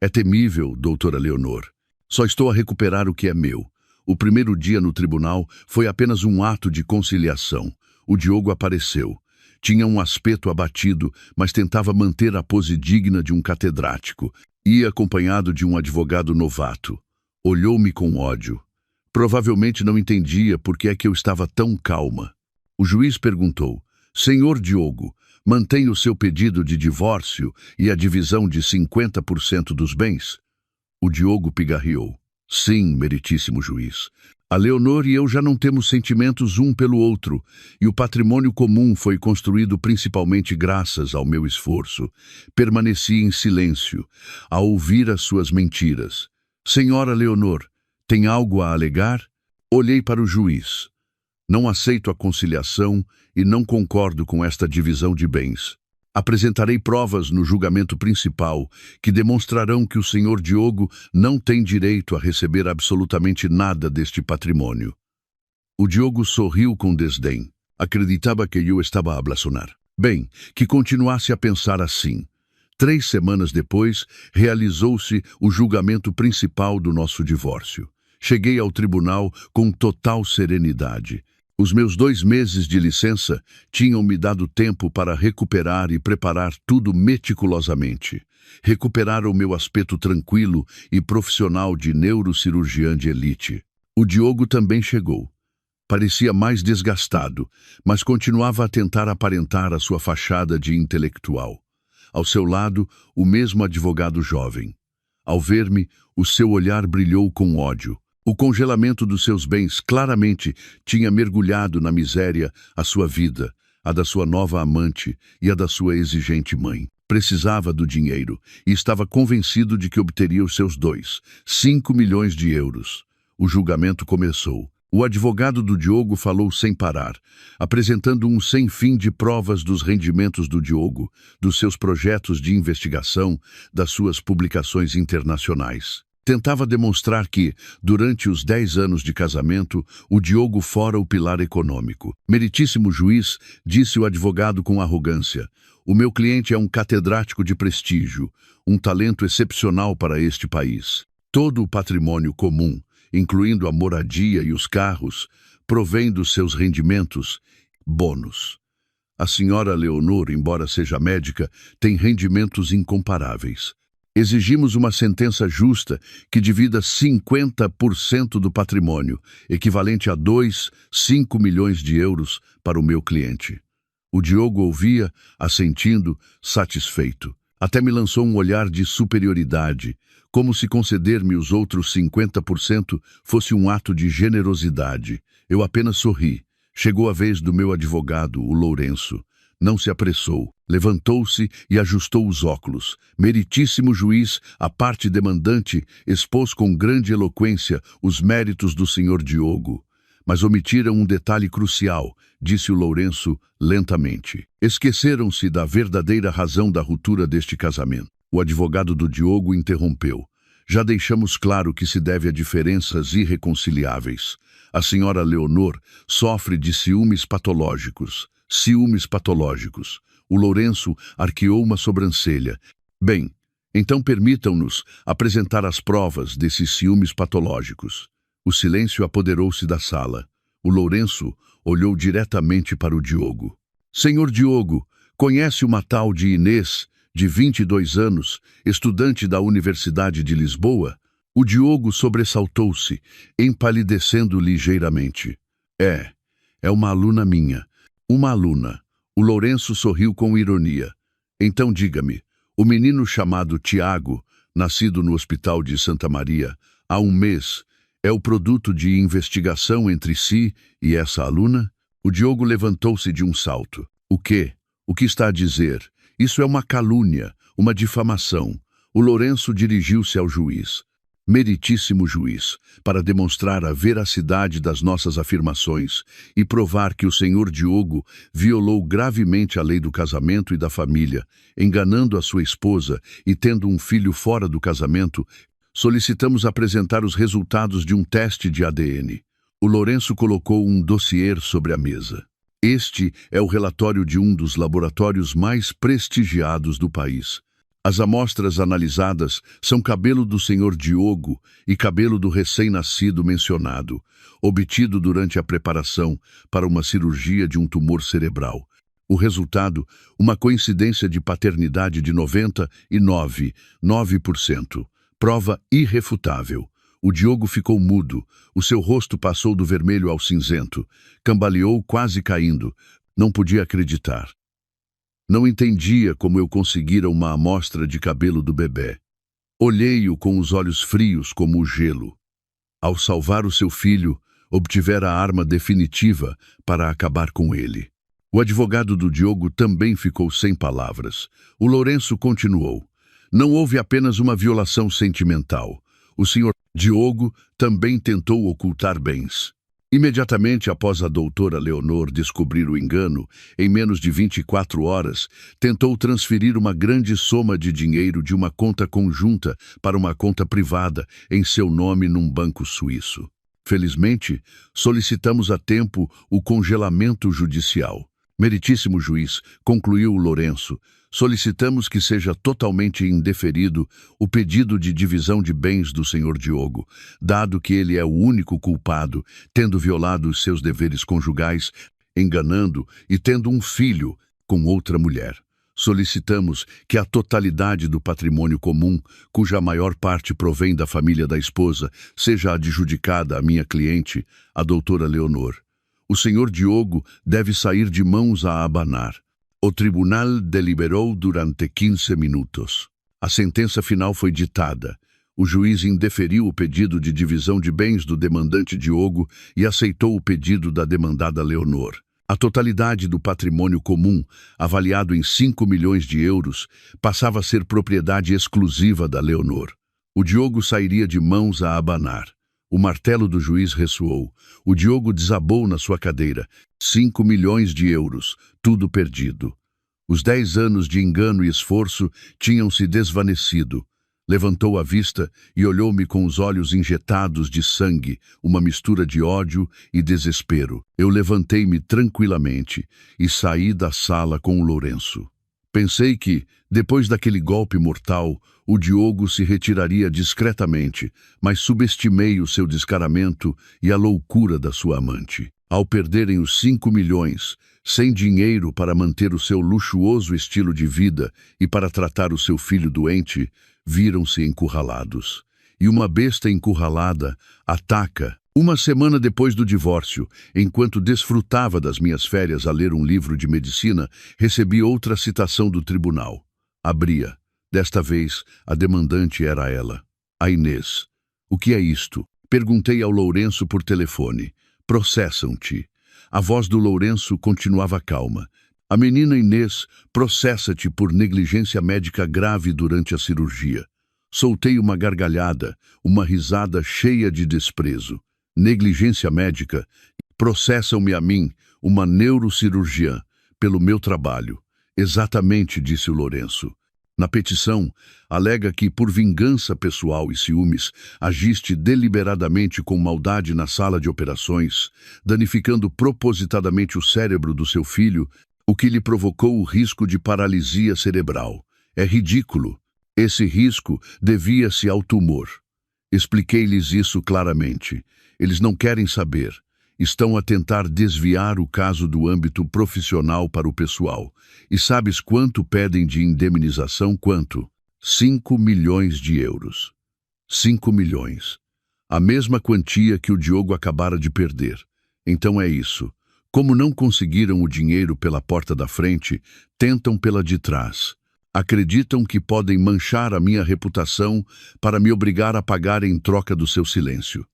É temível, doutora Leonor. Só estou a recuperar o que é meu. O primeiro dia no tribunal foi apenas um ato de conciliação. O Diogo apareceu. Tinha um aspecto abatido, mas tentava manter a pose digna de um catedrático. Ia acompanhado de um advogado novato. Olhou-me com ódio. Provavelmente não entendia por que é que eu estava tão calma. O juiz perguntou: Senhor Diogo, mantém o seu pedido de divórcio e a divisão de 50% dos bens? O Diogo pigarreou. Sim, meritíssimo juiz. A Leonor e eu já não temos sentimentos um pelo outro, e o patrimônio comum foi construído principalmente graças ao meu esforço. Permaneci em silêncio, a ouvir as suas mentiras. Senhora Leonor, tem algo a alegar? Olhei para o juiz. Não aceito a conciliação e não concordo com esta divisão de bens. Apresentarei provas no julgamento principal que demonstrarão que o senhor Diogo não tem direito a receber absolutamente nada deste patrimônio. O Diogo sorriu com desdém. Acreditava que eu estava a blasfemar. Bem, que continuasse a pensar assim. 3 semanas depois, realizou-se o julgamento principal do nosso divórcio. Cheguei ao tribunal com total serenidade. Os meus 2 meses de licença tinham me dado tempo para recuperar e preparar tudo meticulosamente. Recuperar o meu aspecto tranquilo e profissional de neurocirurgiã de elite. O Diogo também chegou. Parecia mais desgastado, mas continuava a tentar aparentar a sua fachada de intelectual. Ao seu lado, o mesmo advogado jovem. Ao ver-me, o seu olhar brilhou com ódio. O congelamento dos seus bens claramente tinha mergulhado na miséria a sua vida, a da sua nova amante e a da sua exigente mãe. Precisava do dinheiro e estava convencido de que obteria os seus 5 milhões de euros. O julgamento começou. O advogado do Diogo falou sem parar, apresentando um sem fim de provas dos rendimentos do Diogo, dos seus projetos de investigação, das suas publicações internacionais. Tentava demonstrar que, durante os 10 anos de casamento, o Diogo fora o pilar econômico. Meritíssimo juiz, disse o advogado com arrogância, o meu cliente é um catedrático de prestígio, um talento excepcional para este país. Todo o patrimônio comum, incluindo a moradia e os carros, provém dos seus rendimentos, bônus. A senhora Leonor, embora seja médica, tem rendimentos incomparáveis. Exigimos uma sentença justa que divida 50% do patrimônio, equivalente a 5 milhões de euros para o meu cliente. O Diogo ouvia, assentindo, satisfeito. Até me lançou um olhar de superioridade, como se conceder-me os outros 50% fosse um ato de generosidade. Eu apenas sorri. Chegou a vez do meu advogado, o Lourenço. Não se apressou. Levantou-se e ajustou os óculos. Meritíssimo juiz, a parte demandante, expôs com grande eloquência os méritos do senhor Diogo. Mas omitiram um detalhe crucial, disse o Lourenço lentamente. Esqueceram-se da verdadeira razão da ruptura deste casamento. O advogado do Diogo interrompeu. Já deixamos claro que se deve a diferenças irreconciliáveis. A senhora Leonor sofre de ciúmes patológicos. Ciúmes patológicos. O Lourenço arqueou uma sobrancelha. Bem, então permitam-nos apresentar as provas desses ciúmes patológicos. O silêncio apoderou-se da sala. O Lourenço olhou diretamente para o Diogo. Senhor Diogo, conhece uma tal de Inês, de 22 anos, estudante da Universidade de Lisboa, o Diogo sobressaltou-se, empalidecendo ligeiramente. É uma aluna minha. Uma aluna. O Lourenço sorriu com ironia. Então diga-me, o menino chamado Tiago, nascido no Hospital de Santa Maria, há um mês, é o produto de investigação entre si e essa aluna? O Diogo levantou-se de um salto. O quê? O que está a dizer? Isso é uma calúnia, uma difamação. O Lourenço dirigiu-se ao juiz. Meritíssimo juiz, para demonstrar a veracidade das nossas afirmações e provar que o senhor Diogo violou gravemente a lei do casamento e da família, enganando a sua esposa e tendo um filho fora do casamento, solicitamos apresentar os resultados de um teste de ADN. O Lourenço colocou um dossiê sobre a mesa. Este é o relatório de um dos laboratórios mais prestigiados do país. As amostras analisadas são cabelo do senhor Diogo e cabelo do recém-nascido mencionado, obtido durante a preparação para uma cirurgia de um tumor cerebral. O resultado, uma coincidência de paternidade de 99,9%. Prova irrefutável. O Diogo ficou mudo, o seu rosto passou do vermelho ao cinzento, cambaleou quase caindo. Não podia acreditar. Não entendia como eu conseguira uma amostra de cabelo do bebê. Olhei-o com os olhos frios como o gelo. Ao salvar o seu filho, obtivera a arma definitiva para acabar com ele. O advogado do Diogo também ficou sem palavras. O Lourenço continuou. Não houve apenas uma violação sentimental. O senhor Diogo também tentou ocultar bens. Imediatamente após a doutora Leonor descobrir o engano, em menos de 24 horas, tentou transferir uma grande soma de dinheiro de uma conta conjunta para uma conta privada em seu nome num banco suíço. Felizmente, solicitamos a tempo o congelamento judicial. Meritíssimo juiz, concluiu o Lourenço, solicitamos que seja totalmente indeferido o pedido de divisão de bens do senhor Diogo, dado que ele é o único culpado, tendo violado os seus deveres conjugais, enganando e tendo um filho com outra mulher. Solicitamos que a totalidade do patrimônio comum, cuja maior parte provém da família da esposa, seja adjudicada à minha cliente, a doutora Leonor. O senhor Diogo deve sair de mãos a abanar. O tribunal deliberou durante 15 minutos. A sentença final foi ditada. O juiz indeferiu o pedido de divisão de bens do demandante Diogo e aceitou o pedido da demandada Leonor. A totalidade do patrimônio comum, avaliado em 5 milhões de euros, passava a ser propriedade exclusiva da Leonor. O Diogo sairia de mãos a abanar. O martelo do juiz ressoou. O Diogo desabou na sua cadeira. 5 milhões de euros, tudo perdido. Os 10 anos de engano e esforço tinham se desvanecido. Levantou a vista e olhou-me com os olhos injetados de sangue, uma mistura de ódio e desespero. Eu levantei-me tranquilamente e saí da sala com o Lourenço. Pensei que, depois daquele golpe mortal, o Diogo se retiraria discretamente, mas subestimei o seu descaramento e a loucura da sua amante. Ao perderem os 5 milhões, sem dinheiro para manter o seu luxuoso estilo de vida e para tratar o seu filho doente, viram-se encurralados. E uma besta encurralada ataca. Uma semana depois do divórcio, enquanto desfrutava das minhas férias a ler um livro de medicina, recebi outra citação do tribunal. Abria. Desta vez, a demandante era ela, a Inês. O que é isto? Perguntei ao Lourenço por telefone. Processam-te. A voz do Lourenço continuava calma. A menina Inês processa-te por negligência médica grave durante a cirurgia. Soltei uma gargalhada, uma risada cheia de desprezo. Negligência médica? Processam-me a mim, uma neurocirurgiã, pelo meu trabalho. Exatamente, disse o Lourenço. Na petição, alega que, por vingança pessoal e ciúmes, agiste deliberadamente com maldade na sala de operações, danificando propositadamente o cérebro do seu filho, o que lhe provocou o risco de paralisia cerebral. É ridículo. Esse risco devia-se ao tumor. Expliquei-lhes isso claramente. Eles não querem saber. Estão a tentar desviar o caso do âmbito profissional para o pessoal. E sabes quanto pedem de indemnização? Quanto? 5 milhões de euros. 5 milhões. A mesma quantia que o Diogo acabara de perder. Então é isso. Como não conseguiram o dinheiro pela porta da frente, tentam pela de trás. Acreditam que podem manchar a minha reputação para me obrigar a pagar em troca do seu silêncio.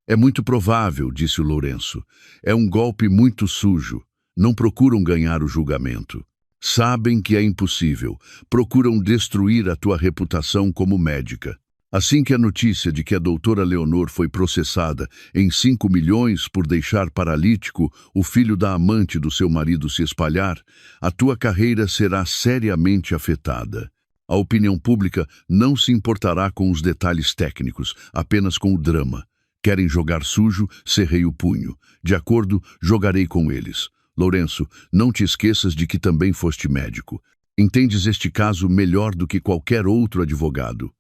É muito provável, disse o Lourenço. É um golpe muito sujo. Não procuram ganhar o julgamento. Sabem que é impossível. Procuram destruir a tua reputação como médica. Assim que a notícia de que a doutora Leonor foi processada em 5 milhões por deixar paralítico o filho da amante do seu marido se espalhar, a tua carreira será seriamente afetada. A opinião pública não se importará com os detalhes técnicos, apenas com o drama. Querem jogar sujo? Cerrei o punho. De acordo, jogarei com eles. Lourenço, não te esqueças de que também foste médico. Entendes este caso melhor do que qualquer outro advogado.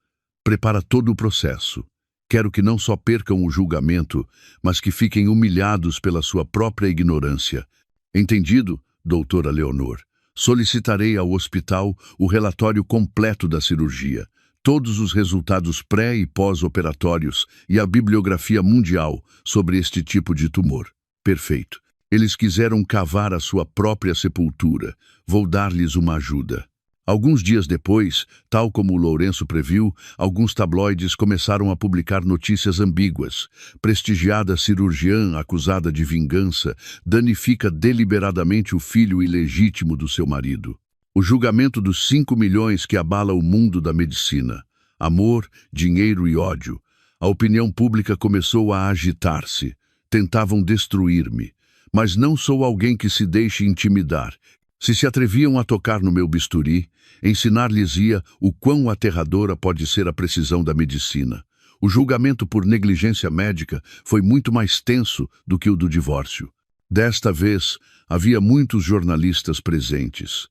Prepara todo o processo. Quero que não só percam o julgamento, mas que fiquem humilhados pela sua própria ignorância. Entendido, doutora Leonor? Solicitarei ao hospital o relatório completo da cirurgia, todos os resultados pré- e pós-operatórios e a bibliografia mundial sobre este tipo de tumor. Perfeito. Eles quiseram cavar a sua própria sepultura. Vou dar-lhes uma ajuda. Alguns dias depois, tal como o Lourenço previu, alguns tabloides começaram a publicar notícias ambíguas. Prestigiada cirurgiã acusada de vingança danifica deliberadamente o filho ilegítimo do seu marido. O julgamento dos 5 milhões que abala o mundo da medicina. Amor, dinheiro e ódio. A opinião pública começou a agitar-se. Tentavam destruir-me. Mas não sou alguém que se deixe intimidar. Se atreviam a tocar no meu bisturi, ensinar-lhes-ia o quão aterradora pode ser a precisão da medicina. O julgamento por negligência médica foi muito mais tenso do que o do divórcio. Desta vez, havia muitos jornalistas presentes.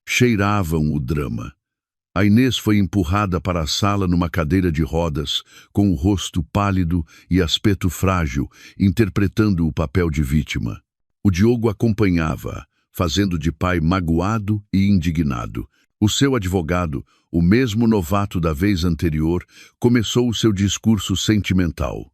Cheiravam o drama. A Inês foi empurrada para a sala numa cadeira de rodas, com o rosto pálido e aspecto frágil, interpretando o papel de vítima. O Diogo acompanhava-a, fazendo de pai magoado e indignado. O seu advogado, o mesmo novato da vez anterior, começou o seu discurso sentimental.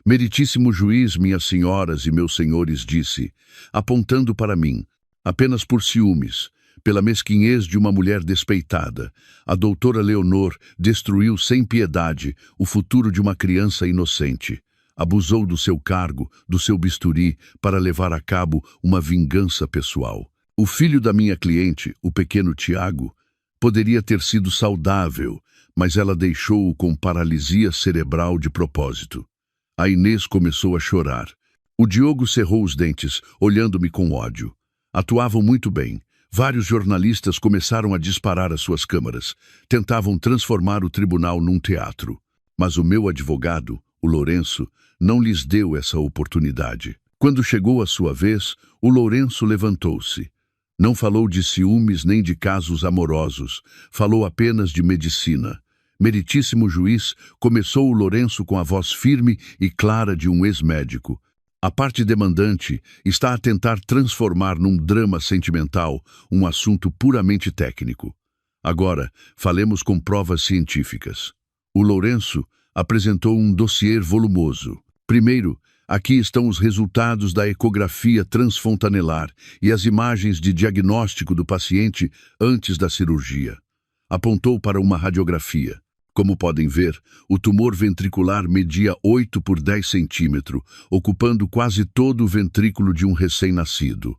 Meritíssimo juiz, minhas senhoras e meus senhores, disse, apontando para mim, apenas por ciúmes, pela mesquinhez de uma mulher despeitada, a doutora Leonor destruiu sem piedade o futuro de uma criança inocente. Abusou do seu cargo, do seu bisturi, para levar a cabo uma vingança pessoal. O filho da minha cliente, o pequeno Tiago, poderia ter sido saudável, mas ela deixou-o com paralisia cerebral de propósito. A Inês começou a chorar. O Diogo cerrou os dentes, olhando-me com ódio. Atuavam muito bem. Vários jornalistas começaram a disparar as suas câmaras. Tentavam transformar o tribunal num teatro. Mas o meu advogado, o Lourenço, não lhes deu essa oportunidade. Quando chegou a sua vez, o Lourenço levantou-se. Não falou de ciúmes nem de casos amorosos, falou apenas de medicina. Meritíssimo juiz, começou o Lourenço com a voz firme e clara de um ex-médico. A parte demandante está a tentar transformar num drama sentimental um assunto puramente técnico. Agora, falemos com provas científicas. O Lourenço apresentou um dossiê volumoso. Primeiro, aqui estão os resultados da ecografia transfontanelar e as imagens de diagnóstico do paciente antes da cirurgia. Apontou para uma radiografia. Como podem ver, o tumor ventricular media 8 por 10 centímetros, ocupando quase todo o ventrículo de um recém-nascido.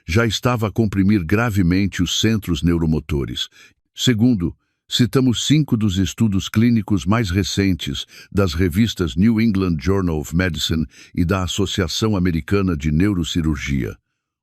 Já estava a comprimir gravemente os centros neuromotores. Segundo, citamos 5 dos estudos clínicos mais recentes das revistas New England Journal of Medicine e da Associação Americana de Neurocirurgia.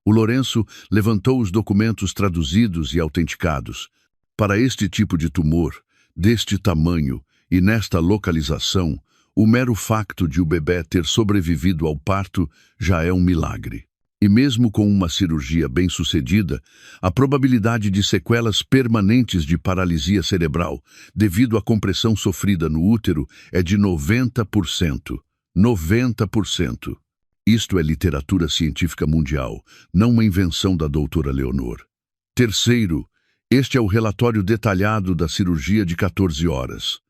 O Lourenço levantou os documentos traduzidos e autenticados. Para este tipo de tumor, deste tamanho e nesta localização, o mero facto de o bebê ter sobrevivido ao parto já é um milagre. E mesmo com uma cirurgia bem-sucedida, a probabilidade de sequelas permanentes de paralisia cerebral devido à compressão sofrida no útero é de 90%. 90%. Isto é literatura científica mundial, não uma invenção da doutora Leonor. Terceiro, este é o relatório detalhado da cirurgia de 14 horas.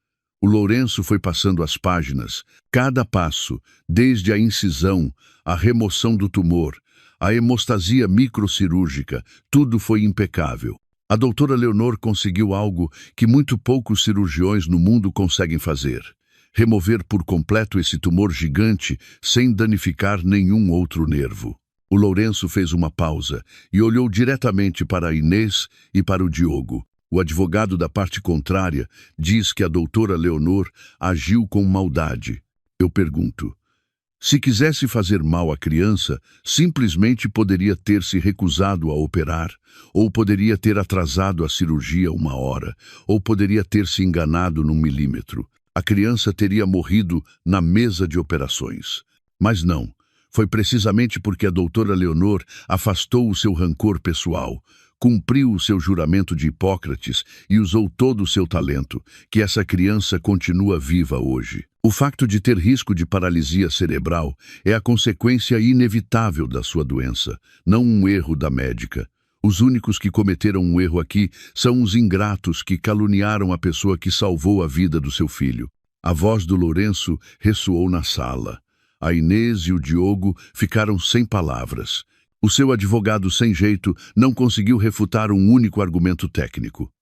O Lourenço foi passando as páginas, cada passo, desde a incisão, a remoção do tumor, a hemostasia microcirúrgica, tudo foi impecável. A doutora Leonor conseguiu algo que muito poucos cirurgiões no mundo conseguem fazer: remover por completo esse tumor gigante sem danificar nenhum outro nervo. O Lourenço fez uma pausa e olhou diretamente para a Inês e para o Diogo. O advogado da parte contrária diz que a doutora Leonor agiu com maldade. Eu pergunto: se quisesse fazer mal à criança, simplesmente poderia ter se recusado a operar, ou poderia ter atrasado a cirurgia 1 hora, ou poderia ter se enganado num milímetro. A criança teria morrido na mesa de operações. Mas não, foi precisamente porque a doutora Leonor afastou o seu rancor pessoal, cumpriu o seu juramento de Hipócrates e usou todo o seu talento, que essa criança continua viva hoje. O facto de ter risco de paralisia cerebral é a consequência inevitável da sua doença, não um erro da médica. Os únicos que cometeram um erro aqui são os ingratos que caluniaram a pessoa que salvou a vida do seu filho. A voz do Lourenço ressoou na sala. A Inês e o Diogo ficaram sem palavras. O seu advogado sem jeito não conseguiu refutar um único argumento técnico.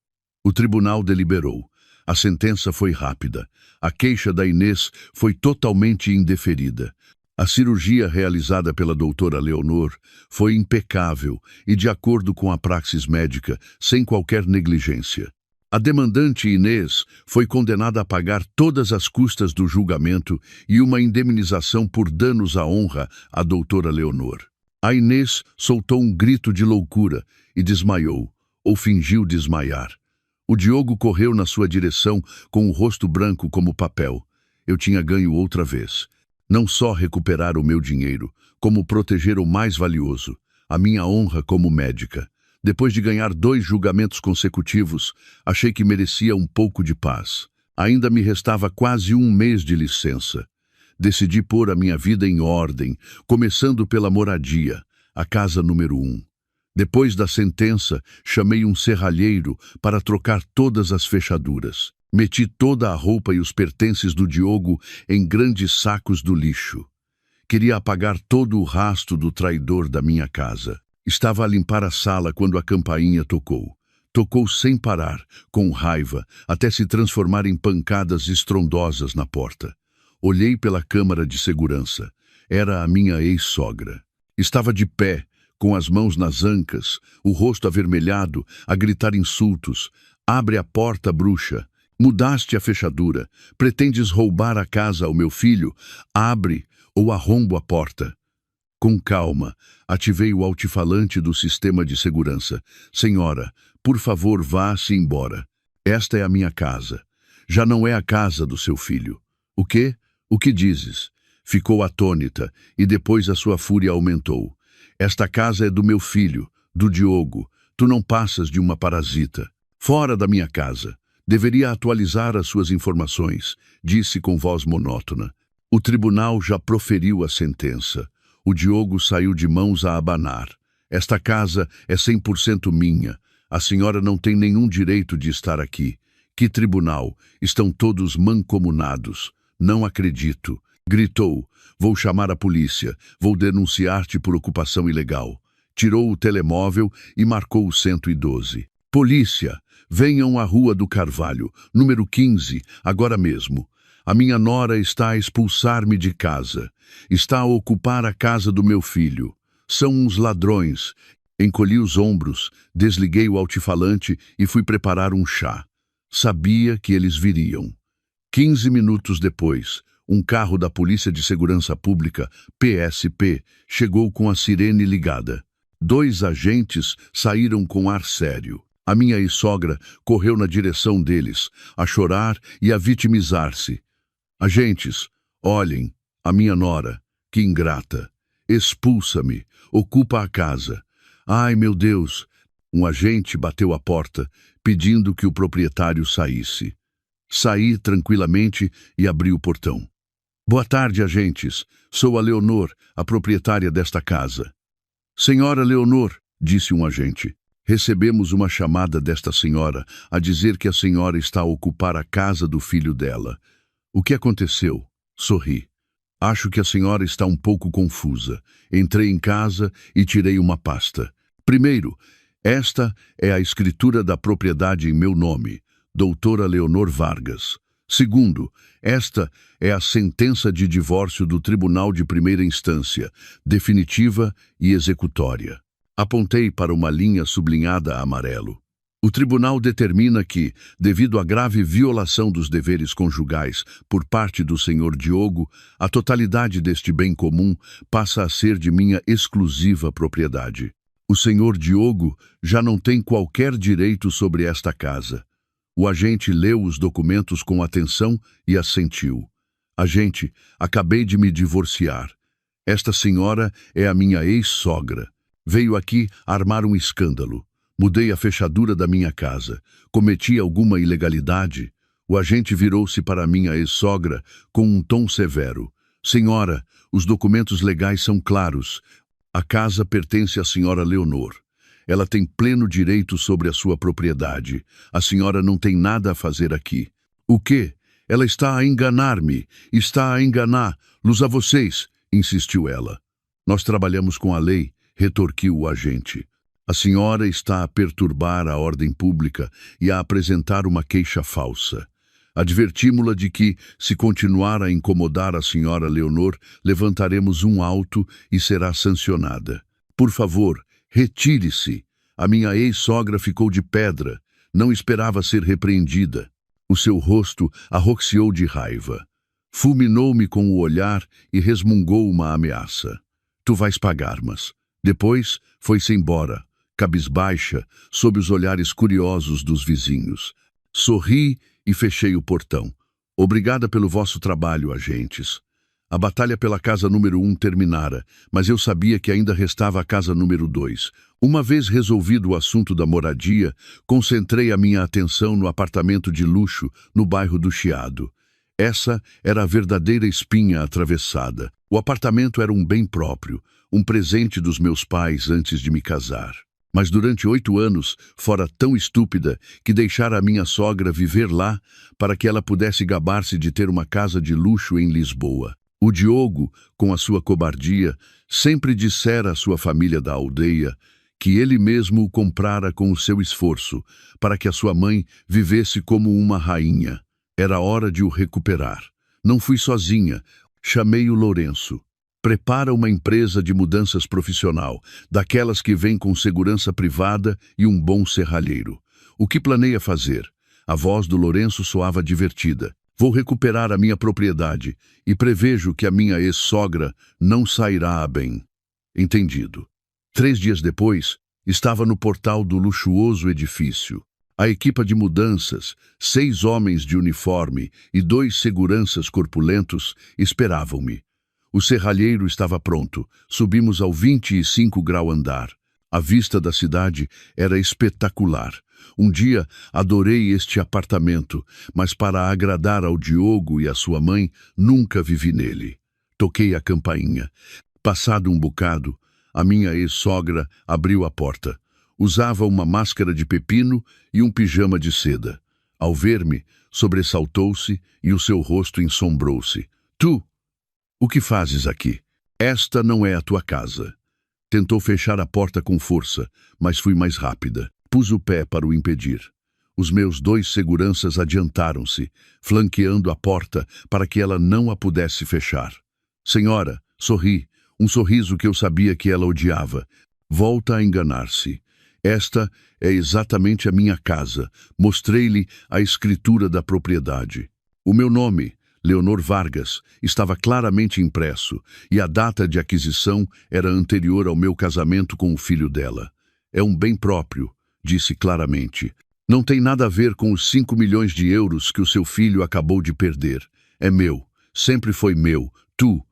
O tribunal deliberou. A sentença foi rápida. A queixa da Inês foi totalmente indeferida. A cirurgia realizada pela doutora Leonor foi impecável e de acordo com a praxis médica, sem qualquer negligência. A demandante Inês foi condenada a pagar todas as custas do julgamento e uma indemnização por danos à honra à doutora Leonor. A Inês soltou um grito de loucura e desmaiou, ou fingiu desmaiar. O Diogo correu na sua direção com o rosto branco como papel. Eu tinha ganho outra vez. Não só recuperar o meu dinheiro, como proteger o mais valioso, a minha honra como médica. Depois de ganhar 2 julgamentos consecutivos, achei que merecia um pouco de paz. Ainda me restava quase 1 mês de licença. Decidi pôr a minha vida em ordem, começando pela moradia, a casa número 1. Depois da sentença, chamei um serralheiro para trocar todas as fechaduras. Meti toda a roupa e os pertences do Diogo em grandes sacos do lixo. Queria apagar todo o rastro do traidor da minha casa. Estava a limpar a sala quando a campainha tocou. Tocou sem parar, com raiva, até se transformar em pancadas estrondosas na porta. Olhei pela câmara de segurança. Era a minha ex-sogra. Estava de pé, com as mãos nas ancas, o rosto avermelhado, a gritar insultos. Abre a porta, bruxa. Mudaste a fechadura. Pretendes roubar a casa ao meu filho? Abre ou arrombo a porta. Com calma, ativei o altifalante do sistema de segurança. Senhora, por favor, vá-se embora. Esta é a minha casa. Já não é a casa do seu filho. O quê? O que dizes? Ficou atônita e depois a sua fúria aumentou. Esta casa é do meu filho, do Diogo. Tu não passas de uma parasita. Fora da minha casa. Deveria atualizar as suas informações, disse com voz monótona. O tribunal já proferiu a sentença. O Diogo saiu de mãos a abanar. Esta casa é 100% minha. A senhora não tem nenhum direito de estar aqui. Que tribunal? Estão todos mancomunados. Não acredito. Gritou. Vou chamar a polícia. Vou denunciar-te por ocupação ilegal. Tirou o telemóvel e marcou o 112. Polícia! Venham à Rua do Carvalho, número 15, agora mesmo. A minha nora está a expulsar-me de casa. Está a ocupar a casa do meu filho. São uns ladrões. Encolhi os ombros, desliguei o altifalante e fui preparar um chá. Sabia que eles viriam. 15 minutos depois, um carro da Polícia de Segurança Pública, PSP, chegou com a sirene ligada. 2 agentes saíram com ar sério. A minha ex-sogra correu na direção deles, a chorar e a vitimizar-se. Agentes, olhem, a minha nora, que ingrata. Expulsa-me, ocupa a casa. Ai, meu Deus! Um agente bateu à porta, pedindo que o proprietário saísse. Saí tranquilamente e abri o portão. Boa tarde, agentes. Sou a Leonor, a proprietária desta casa. Senhora Leonor, disse um agente. Recebemos uma chamada desta senhora a dizer que a senhora está a ocupar a casa do filho dela. O que aconteceu? Sorri. Acho que a senhora está um pouco confusa. Entrei em casa e tirei uma pasta. Primeiro, esta é a escritura da propriedade em meu nome, doutora Leonor Vargas. Segundo, esta é a sentença de divórcio do Tribunal de Primeira Instância, definitiva e executória. Apontei para uma linha sublinhada a amarelo. O tribunal determina que, devido à grave violação dos deveres conjugais por parte do senhor Diogo, a totalidade deste bem comum passa a ser de minha exclusiva propriedade. O senhor Diogo já não tem qualquer direito sobre esta casa. O agente leu os documentos com atenção e assentiu. Agente, acabei de me divorciar. Esta senhora é a minha ex-sogra. Veio aqui armar um escândalo. Mudei a fechadura da minha casa. Cometi alguma ilegalidade? O agente virou-se para minha ex-sogra com um tom severo. Senhora, os documentos legais são claros. A casa pertence à senhora Leonor. Ela tem pleno direito sobre a sua propriedade. A senhora não tem nada a fazer aqui. O quê? Ela está a enganar-me. Está a enganar-los a vocês, insistiu ela. Nós trabalhamos com a lei, retorquiu o agente. A senhora está a perturbar a ordem pública e a apresentar uma queixa falsa. Advertimos-la de que, se continuar a incomodar a senhora Leonor, levantaremos um auto e será sancionada. Por favor, retire-se. A minha ex-sogra ficou de pedra. Não esperava ser repreendida. O seu rosto arroxeou de raiva. Fulminou-me com o olhar e resmungou uma ameaça. Tu vais pagar, mas... Depois foi-se embora, cabisbaixa, sob os olhares curiosos dos vizinhos. Sorri e fechei o portão. Obrigada pelo vosso trabalho, agentes. A batalha pela casa número 1 terminara, mas eu sabia que ainda restava a casa número 2. Uma vez resolvido o assunto da moradia, concentrei a minha atenção no apartamento de luxo no bairro do Chiado. Essa era a verdadeira espinha atravessada. O apartamento era um bem próprio, um presente dos meus pais antes de me casar. Mas durante 8 anos, fora tão estúpida que deixara a minha sogra viver lá para que ela pudesse gabar-se de ter uma casa de luxo em Lisboa. O Diogo, com a sua cobardia, sempre dissera à sua família da aldeia que ele mesmo o comprara com o seu esforço, para que a sua mãe vivesse como uma rainha. Era hora de o recuperar. Não fui sozinha, chamei o Lourenço. Prepara uma empresa de mudanças profissional, daquelas que vêm com segurança privada e um bom serralheiro. O que planeia fazer? A voz do Lourenço soava divertida. Vou recuperar a minha propriedade e prevejo que a minha ex-sogra não sairá a bem. Entendido. 3 dias depois, estava no portal do luxuoso edifício. A equipa de mudanças, 6 homens de uniforme e 2 seguranças corpulentos esperavam-me. O serralheiro estava pronto. Subimos ao 25 grau andar. A vista da cidade era espetacular. Um dia adorei este apartamento, mas para agradar ao Diogo e à sua mãe, nunca vivi nele. Toquei a campainha. Passado um bocado, a minha ex-sogra abriu a porta. Usava uma máscara de pepino e um pijama de seda. Ao ver-me, sobressaltou-se e o seu rosto ensombrou-se. Tu, o que fazes aqui? Esta não é a tua casa. Tentou fechar a porta com força, mas fui mais rápida. Pus o pé para o impedir. Os meus 2 seguranças adiantaram-se, flanqueando a porta para que ela não a pudesse fechar. Senhora, sorri, um sorriso que eu sabia que ela odiava. Volta a enganar-se. Esta é exatamente a minha casa. Mostrei-lhe a escritura da propriedade. O meu nome, Leonor Vargas, estava claramente impresso, e a data de aquisição era anterior ao meu casamento com o filho dela. É um bem próprio, disse claramente. Não tem nada a ver com os 5 milhões de euros que o seu filho acabou de perder. É meu, sempre foi meu. Tu,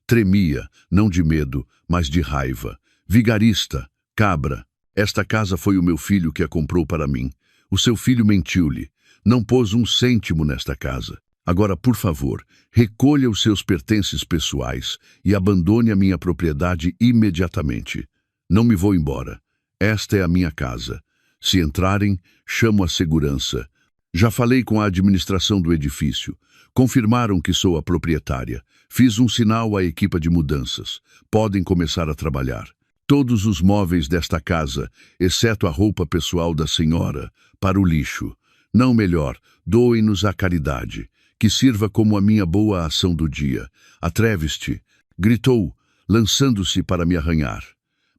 tremia, não de medo, mas de raiva. Vigarista, cabra. Esta casa foi o meu filho que a comprou para mim. O seu filho mentiu-lhe. Não pôs um cêntimo nesta casa. Agora, por favor, recolha os seus pertences pessoais e abandone a minha propriedade imediatamente. Não me vou embora. Esta é a minha casa. Se entrarem, chamo a segurança. Já falei com a administração do edifício. Confirmaram que sou a proprietária. Fiz um sinal à equipe de mudanças. Podem começar a trabalhar. Todos os móveis desta casa, exceto a roupa pessoal da senhora, para o lixo. Não melhor, doem-nos à caridade. Que sirva como a minha boa ação do dia. Atreves-te, gritou, lançando-se para me arranhar.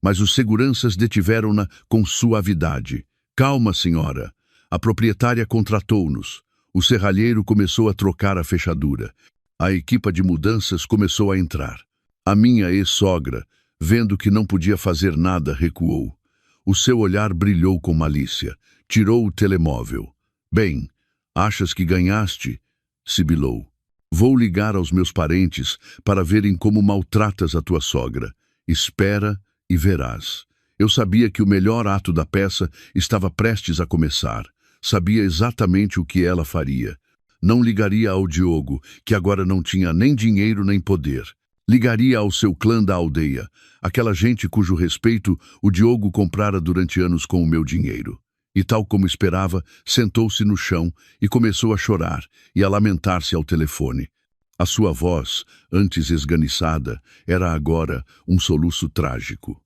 Mas os seguranças detiveram-na com suavidade. Calma, senhora. A proprietária contratou-nos. O serralheiro começou a trocar a fechadura. A equipa de mudanças começou a entrar. A minha ex-sogra, vendo que não podia fazer nada, recuou. O seu olhar brilhou com malícia. Tirou o telemóvel. Bem, achas que ganhaste? Sibilou. Vou ligar aos meus parentes para verem como maltratas a tua sogra. Espera e verás. Eu sabia que o melhor ato da peça estava prestes a começar. Sabia exatamente o que ela faria. Não ligaria ao Diogo, que agora não tinha nem dinheiro nem poder. Ligaria ao seu clã da aldeia, aquela gente cujo respeito o Diogo comprara durante anos com o meu dinheiro. E tal como esperava, sentou-se no chão e começou a chorar e a lamentar-se ao telefone. A sua voz, antes esganiçada, era agora um soluço trágico.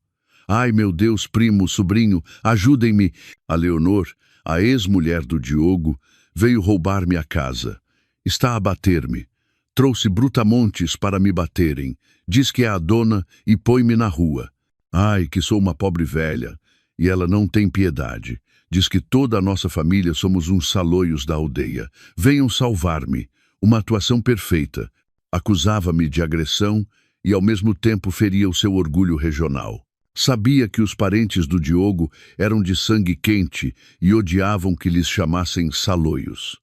Ai, meu Deus, primo, sobrinho, ajudem-me! A Leonor, a ex-mulher do Diogo, veio roubar-me a casa. Está a bater-me. Trouxe brutamontes para me baterem. Diz que é a dona e põe-me na rua. Ai, que sou uma pobre velha. E ela não tem piedade. Diz que toda a nossa família somos uns saloios da aldeia. Venham salvar-me. Uma atuação perfeita. Acusava-me de agressão e, ao mesmo tempo, feria o seu orgulho regional. Sabia que os parentes do Diogo eram de sangue quente e odiavam que lhes chamassem saloios.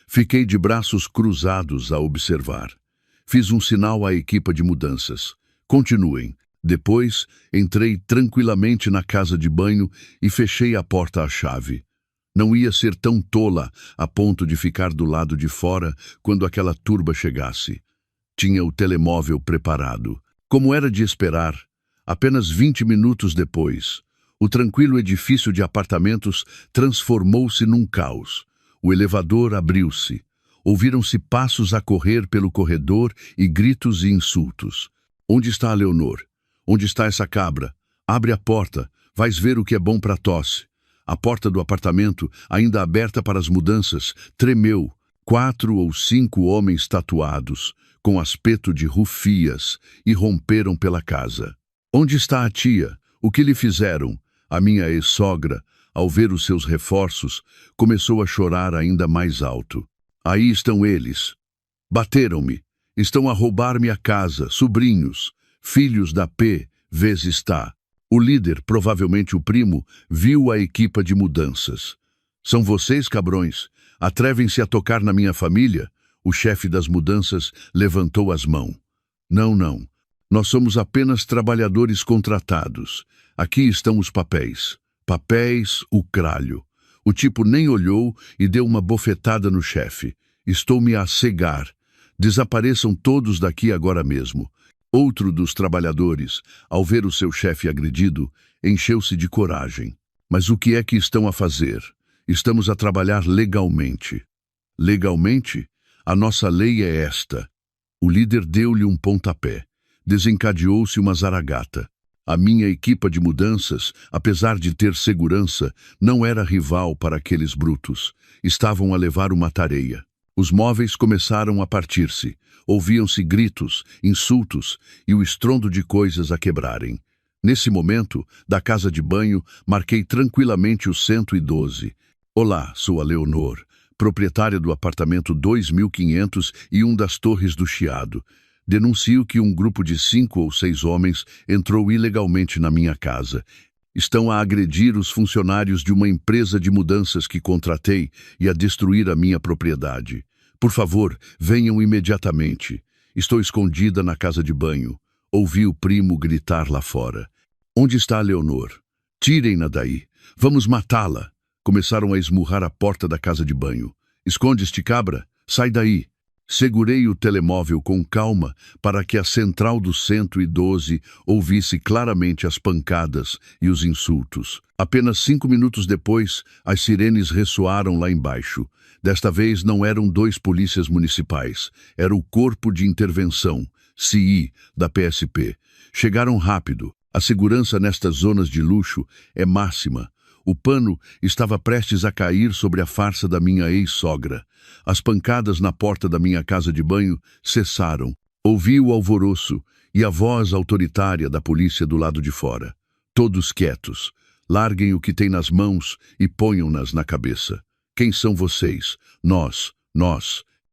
Fiquei de braços cruzados a observar. Fiz um sinal à equipa de mudanças. Continuem. Depois, entrei tranquilamente na casa de banho e fechei a porta à chave. Não ia ser tão tola a ponto de ficar do lado de fora quando aquela turba chegasse. Tinha o telemóvel preparado. Como era de esperar, apenas 20 minutos depois, o tranquilo edifício de apartamentos transformou-se num caos. O elevador abriu-se. Ouviram-se passos a correr pelo corredor e gritos e insultos. Onde está a Leonor? Onde está essa cabra? Abre a porta, vais ver o que é bom para a tosse. A porta do apartamento, ainda aberta para as mudanças, tremeu. 4 ou 5 homens tatuados, com aspecto de rufias, irromperam pela casa. Onde está a tia? O que lhe fizeram? A minha ex-sogra, ao ver os seus reforços, começou a chorar ainda mais alto. Aí estão eles. Bateram-me. Estão a roubar-me a casa, sobrinhos. Filhos da P, vez está. O líder, provavelmente o primo, viu a equipa de mudanças. São vocês, cabrões? Atrevem-se a tocar na minha família? O chefe das mudanças levantou as mãos. Não, não. Nós somos apenas trabalhadores contratados. Aqui estão os papéis. Papéis, o cralho. O tipo nem olhou e deu uma bofetada no chefe. Estou-me a cegar. Desapareçam todos daqui agora mesmo. Outro dos trabalhadores, ao ver o seu chefe agredido, encheu-se de coragem. Mas o que é que estão a fazer? Estamos a trabalhar legalmente. Legalmente? A nossa lei é esta. O líder deu-lhe um pontapé. Desencadeou-se uma zaragata. A minha equipa de mudanças, apesar de ter segurança, não era rival para aqueles brutos. Estavam a levar uma tareia. Os móveis começaram a partir-se. Ouviam-se gritos, insultos e o estrondo de coisas a quebrarem. Nesse momento, da casa de banho, marquei tranquilamente o 112. Olá, sou a Leonor, proprietária do apartamento 2501 das Torres do Chiado. Denuncio que um grupo de 5 ou 6 homens entrou ilegalmente na minha casa. Estão a agredir os funcionários de uma empresa de mudanças que contratei e a destruir a minha propriedade. Por favor, venham imediatamente. Estou escondida na casa de banho. Ouvi o primo gritar lá fora. Onde está a Leonor? Tirem-na daí. Vamos matá-la. Começaram a esmurrar a porta da casa de banho. Esconde-te, cabra. Sai daí. Segurei o telemóvel com calma para que a central do 112 ouvisse claramente as pancadas e os insultos. Apenas 5 minutos depois, as sirenes ressoaram lá embaixo. Desta vez não eram 2 polícias municipais, era o Corpo de Intervenção, CI, da PSP. Chegaram rápido. A segurança nestas zonas de luxo é máxima. O pano estava prestes a cair sobre a farsa da minha ex-sogra. As pancadas na porta da minha casa de banho cessaram. Ouvi o alvoroço e a voz autoritária da polícia do lado de fora. Todos quietos. Larguem o que têm nas mãos e ponham-nas na cabeça. Quem são vocês? Nós.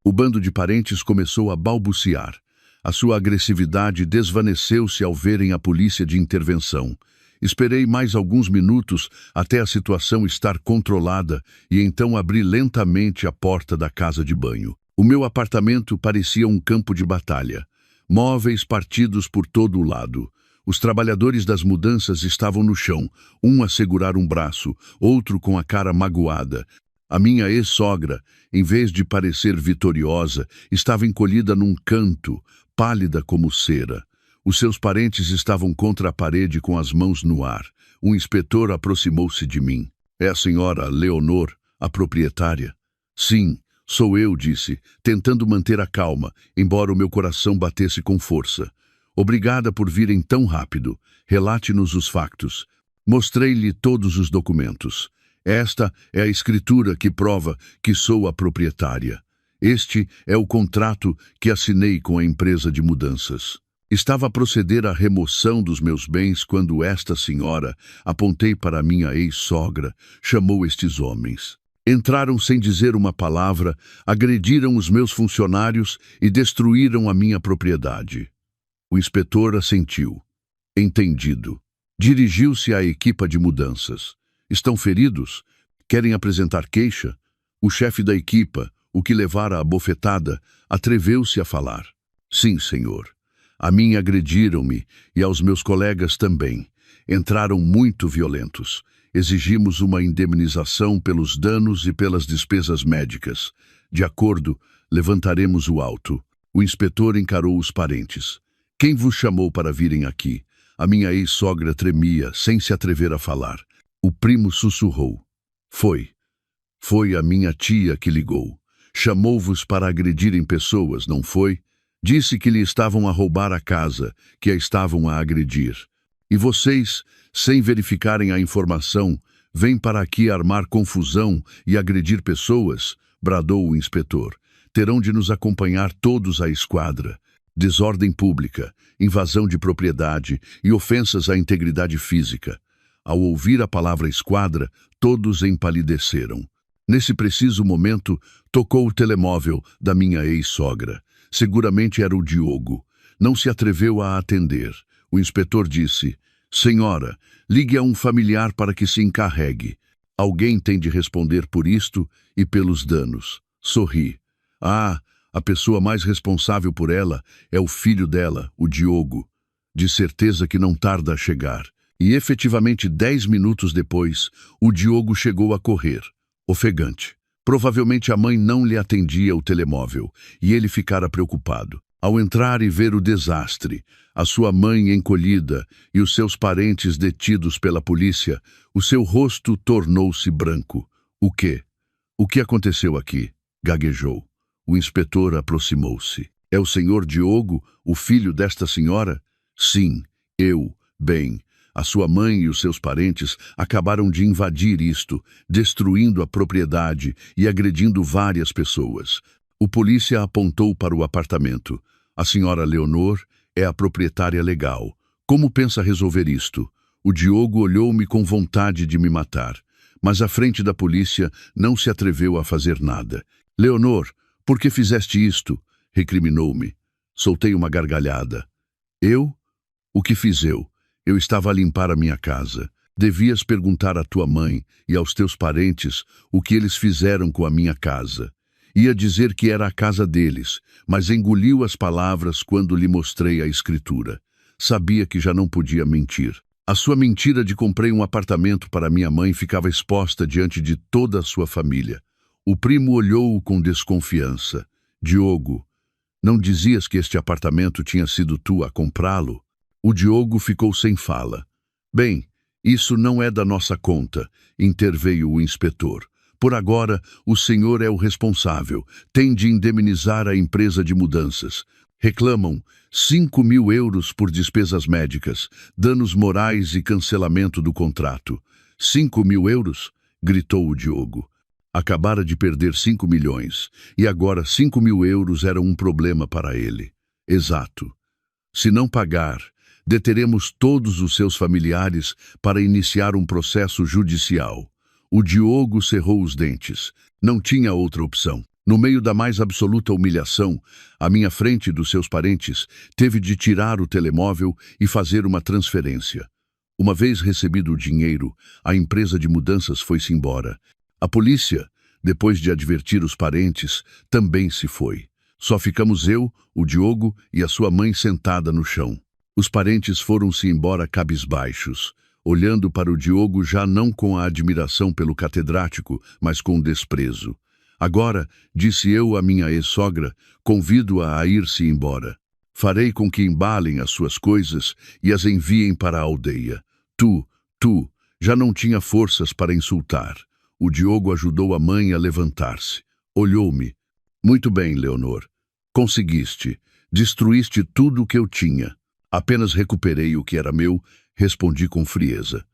O bando de parentes começou a balbuciar. A sua agressividade desvaneceu-se ao verem a polícia de intervenção. Esperei mais alguns minutos até a situação estar controlada e então abri lentamente a porta da casa de banho. O meu apartamento parecia um campo de batalha. Móveis partidos por todo o lado. Os trabalhadores das mudanças estavam no chão, um a segurar um braço, outro com a cara magoada. A minha ex-sogra, em vez de parecer vitoriosa, estava encolhida num canto, pálida como cera. Os seus parentes estavam contra a parede com as mãos no ar. Um inspetor aproximou-se de mim. É a senhora Leonor, a proprietária? Sim, sou eu, disse, tentando manter a calma, embora o meu coração batesse com força. Obrigada por virem tão rápido. Relate-nos os factos. Mostrei-lhe todos os documentos. Esta é a escritura que prova que sou a proprietária. Este é o contrato que assinei com a empresa de mudanças. Estava a proceder à remoção dos meus bens quando esta senhora, apontei para minha ex-sogra, chamou estes homens. Entraram sem dizer uma palavra, agrediram os meus funcionários e destruíram a minha propriedade. O inspetor assentiu. Entendido. Dirigiu-se à equipa de mudanças. Estão feridos? Querem apresentar queixa? O chefe da equipa, o que levara a bofetada, atreveu-se a falar. Sim, senhor. A mim agrediram-me e aos meus colegas também. Entraram muito violentos. Exigimos uma indemnização pelos danos e pelas despesas médicas. De acordo, levantaremos o auto. O inspetor encarou os parentes. Quem vos chamou para virem aqui? A minha ex-sogra tremia, sem se atrever a falar. O primo sussurrou. Foi a minha tia que ligou. Chamou-vos para agredirem pessoas, não foi? Disse que lhe estavam a roubar a casa, que a estavam a agredir. E vocês, sem verificarem a informação, vêm para aqui armar confusão e agredir pessoas? Bradou o inspetor. Terão de nos acompanhar todos à esquadra. Desordem pública, invasão de propriedade e ofensas à integridade física. Ao ouvir a palavra esquadra, todos empalideceram. Nesse preciso momento, tocou o telemóvel da minha ex-sogra. Seguramente era o Diogo. Não se atreveu a atender. O inspetor disse, senhora, ligue a um familiar para que se encarregue. Alguém tem de responder por isto e pelos danos. Sorri. A pessoa mais responsável por ela é o filho dela, o Diogo. De certeza que não tarda a chegar. E efetivamente 10 minutos depois, o Diogo chegou a correr, ofegante. Provavelmente a mãe não lhe atendia o telemóvel, e ele ficara preocupado. Ao entrar e ver o desastre, a sua mãe encolhida e os seus parentes detidos pela polícia, o seu rosto tornou-se branco. O quê? O que aconteceu aqui? Gaguejou. O inspetor aproximou-se. É o senhor Diogo, o filho desta senhora? Sim, eu. Bem, a sua mãe e os seus parentes acabaram de invadir isto, destruindo a propriedade e agredindo várias pessoas. O polícia apontou para o apartamento. A senhora Leonor é a proprietária legal. Como pensa resolver isto? O Diogo olhou-me com vontade de me matar, mas à frente da polícia não se atreveu a fazer nada. Leonor, por que fizeste isto? Recriminou-me. Soltei uma gargalhada. Eu? O que fiz eu? Eu estava a limpar a minha casa. Devias perguntar à tua mãe e aos teus parentes o que eles fizeram com a minha casa. Ia dizer que era a casa deles, mas engoliu as palavras quando lhe mostrei a escritura. Sabia que já não podia mentir. A sua mentira de comprei um apartamento para minha mãe ficava exposta diante de toda a sua família. O primo olhou-o com desconfiança. Diogo, não dizias que este apartamento tinha sido tu a comprá-lo? O Diogo ficou sem fala. Bem, isso não é da nossa conta, interveio o inspetor. Por agora, o senhor é o responsável. Tem de indemnizar a empresa de mudanças. Reclamam 5.000 euros por despesas médicas, danos morais e cancelamento do contrato. 5.000 euros? Gritou o Diogo. Acabara de perder 5 milhões, e agora 5.000 euros era um problema para ele. Exato. Se não pagar, deteremos todos os seus familiares para iniciar um processo judicial. O Diogo cerrou os dentes. Não tinha outra opção. No meio da mais absoluta humilhação, à minha frente e dos seus parentes, teve de tirar o telemóvel e fazer uma transferência. Uma vez recebido o dinheiro, a empresa de mudanças foi-se embora. A polícia, depois de advertir os parentes, também se foi. Só ficamos eu, o Diogo e a sua mãe sentada no chão. Os parentes foram-se embora cabisbaixos, olhando para o Diogo já não com a admiração pelo catedrático, mas com desprezo. Agora, disse eu à minha ex-sogra, convido-a a ir-se embora. Farei com que embalem as suas coisas e as enviem para a aldeia. Tu, já não tinha forças para insultar. O Diogo ajudou a mãe a levantar-se. Olhou-me. Muito bem, Leonor. Conseguiste. Destruíste tudo o que eu tinha. Apenas recuperei o que era meu, respondi com frieza.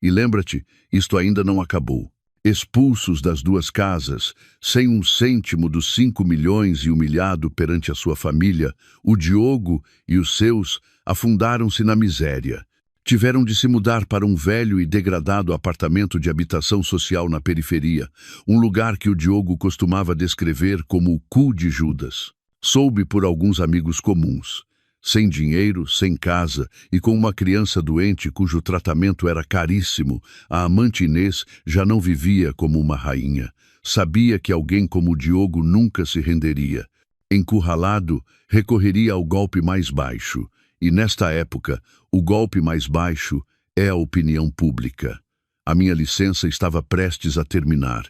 E lembra-te, isto ainda não acabou. Expulsos das 2 casas, sem um cêntimo dos 5 milhões e humilhado perante a sua família, o Diogo e os seus afundaram-se na miséria. Tiveram de se mudar para um velho e degradado apartamento de habitação social na periferia, um lugar que o Diogo costumava descrever como o cu de Judas. Soube por alguns amigos comuns. Sem dinheiro, sem casa e com uma criança doente cujo tratamento era caríssimo, a amante Inês já não vivia como uma rainha. Sabia que alguém como o Diogo nunca se renderia. Encurralado, recorreria ao golpe mais baixo. E nesta época, o golpe mais baixo é a opinião pública. A minha licença estava prestes a terminar.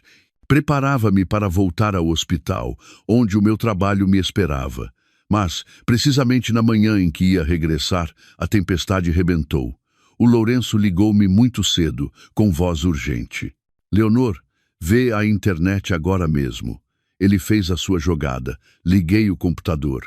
Preparava-me para voltar ao hospital, onde o meu trabalho me esperava. Mas, precisamente na manhã em que ia regressar, a tempestade rebentou. O Lourenço ligou-me muito cedo, com voz urgente. Leonor, vê a internet agora mesmo. Ele fez a sua jogada. Liguei o computador.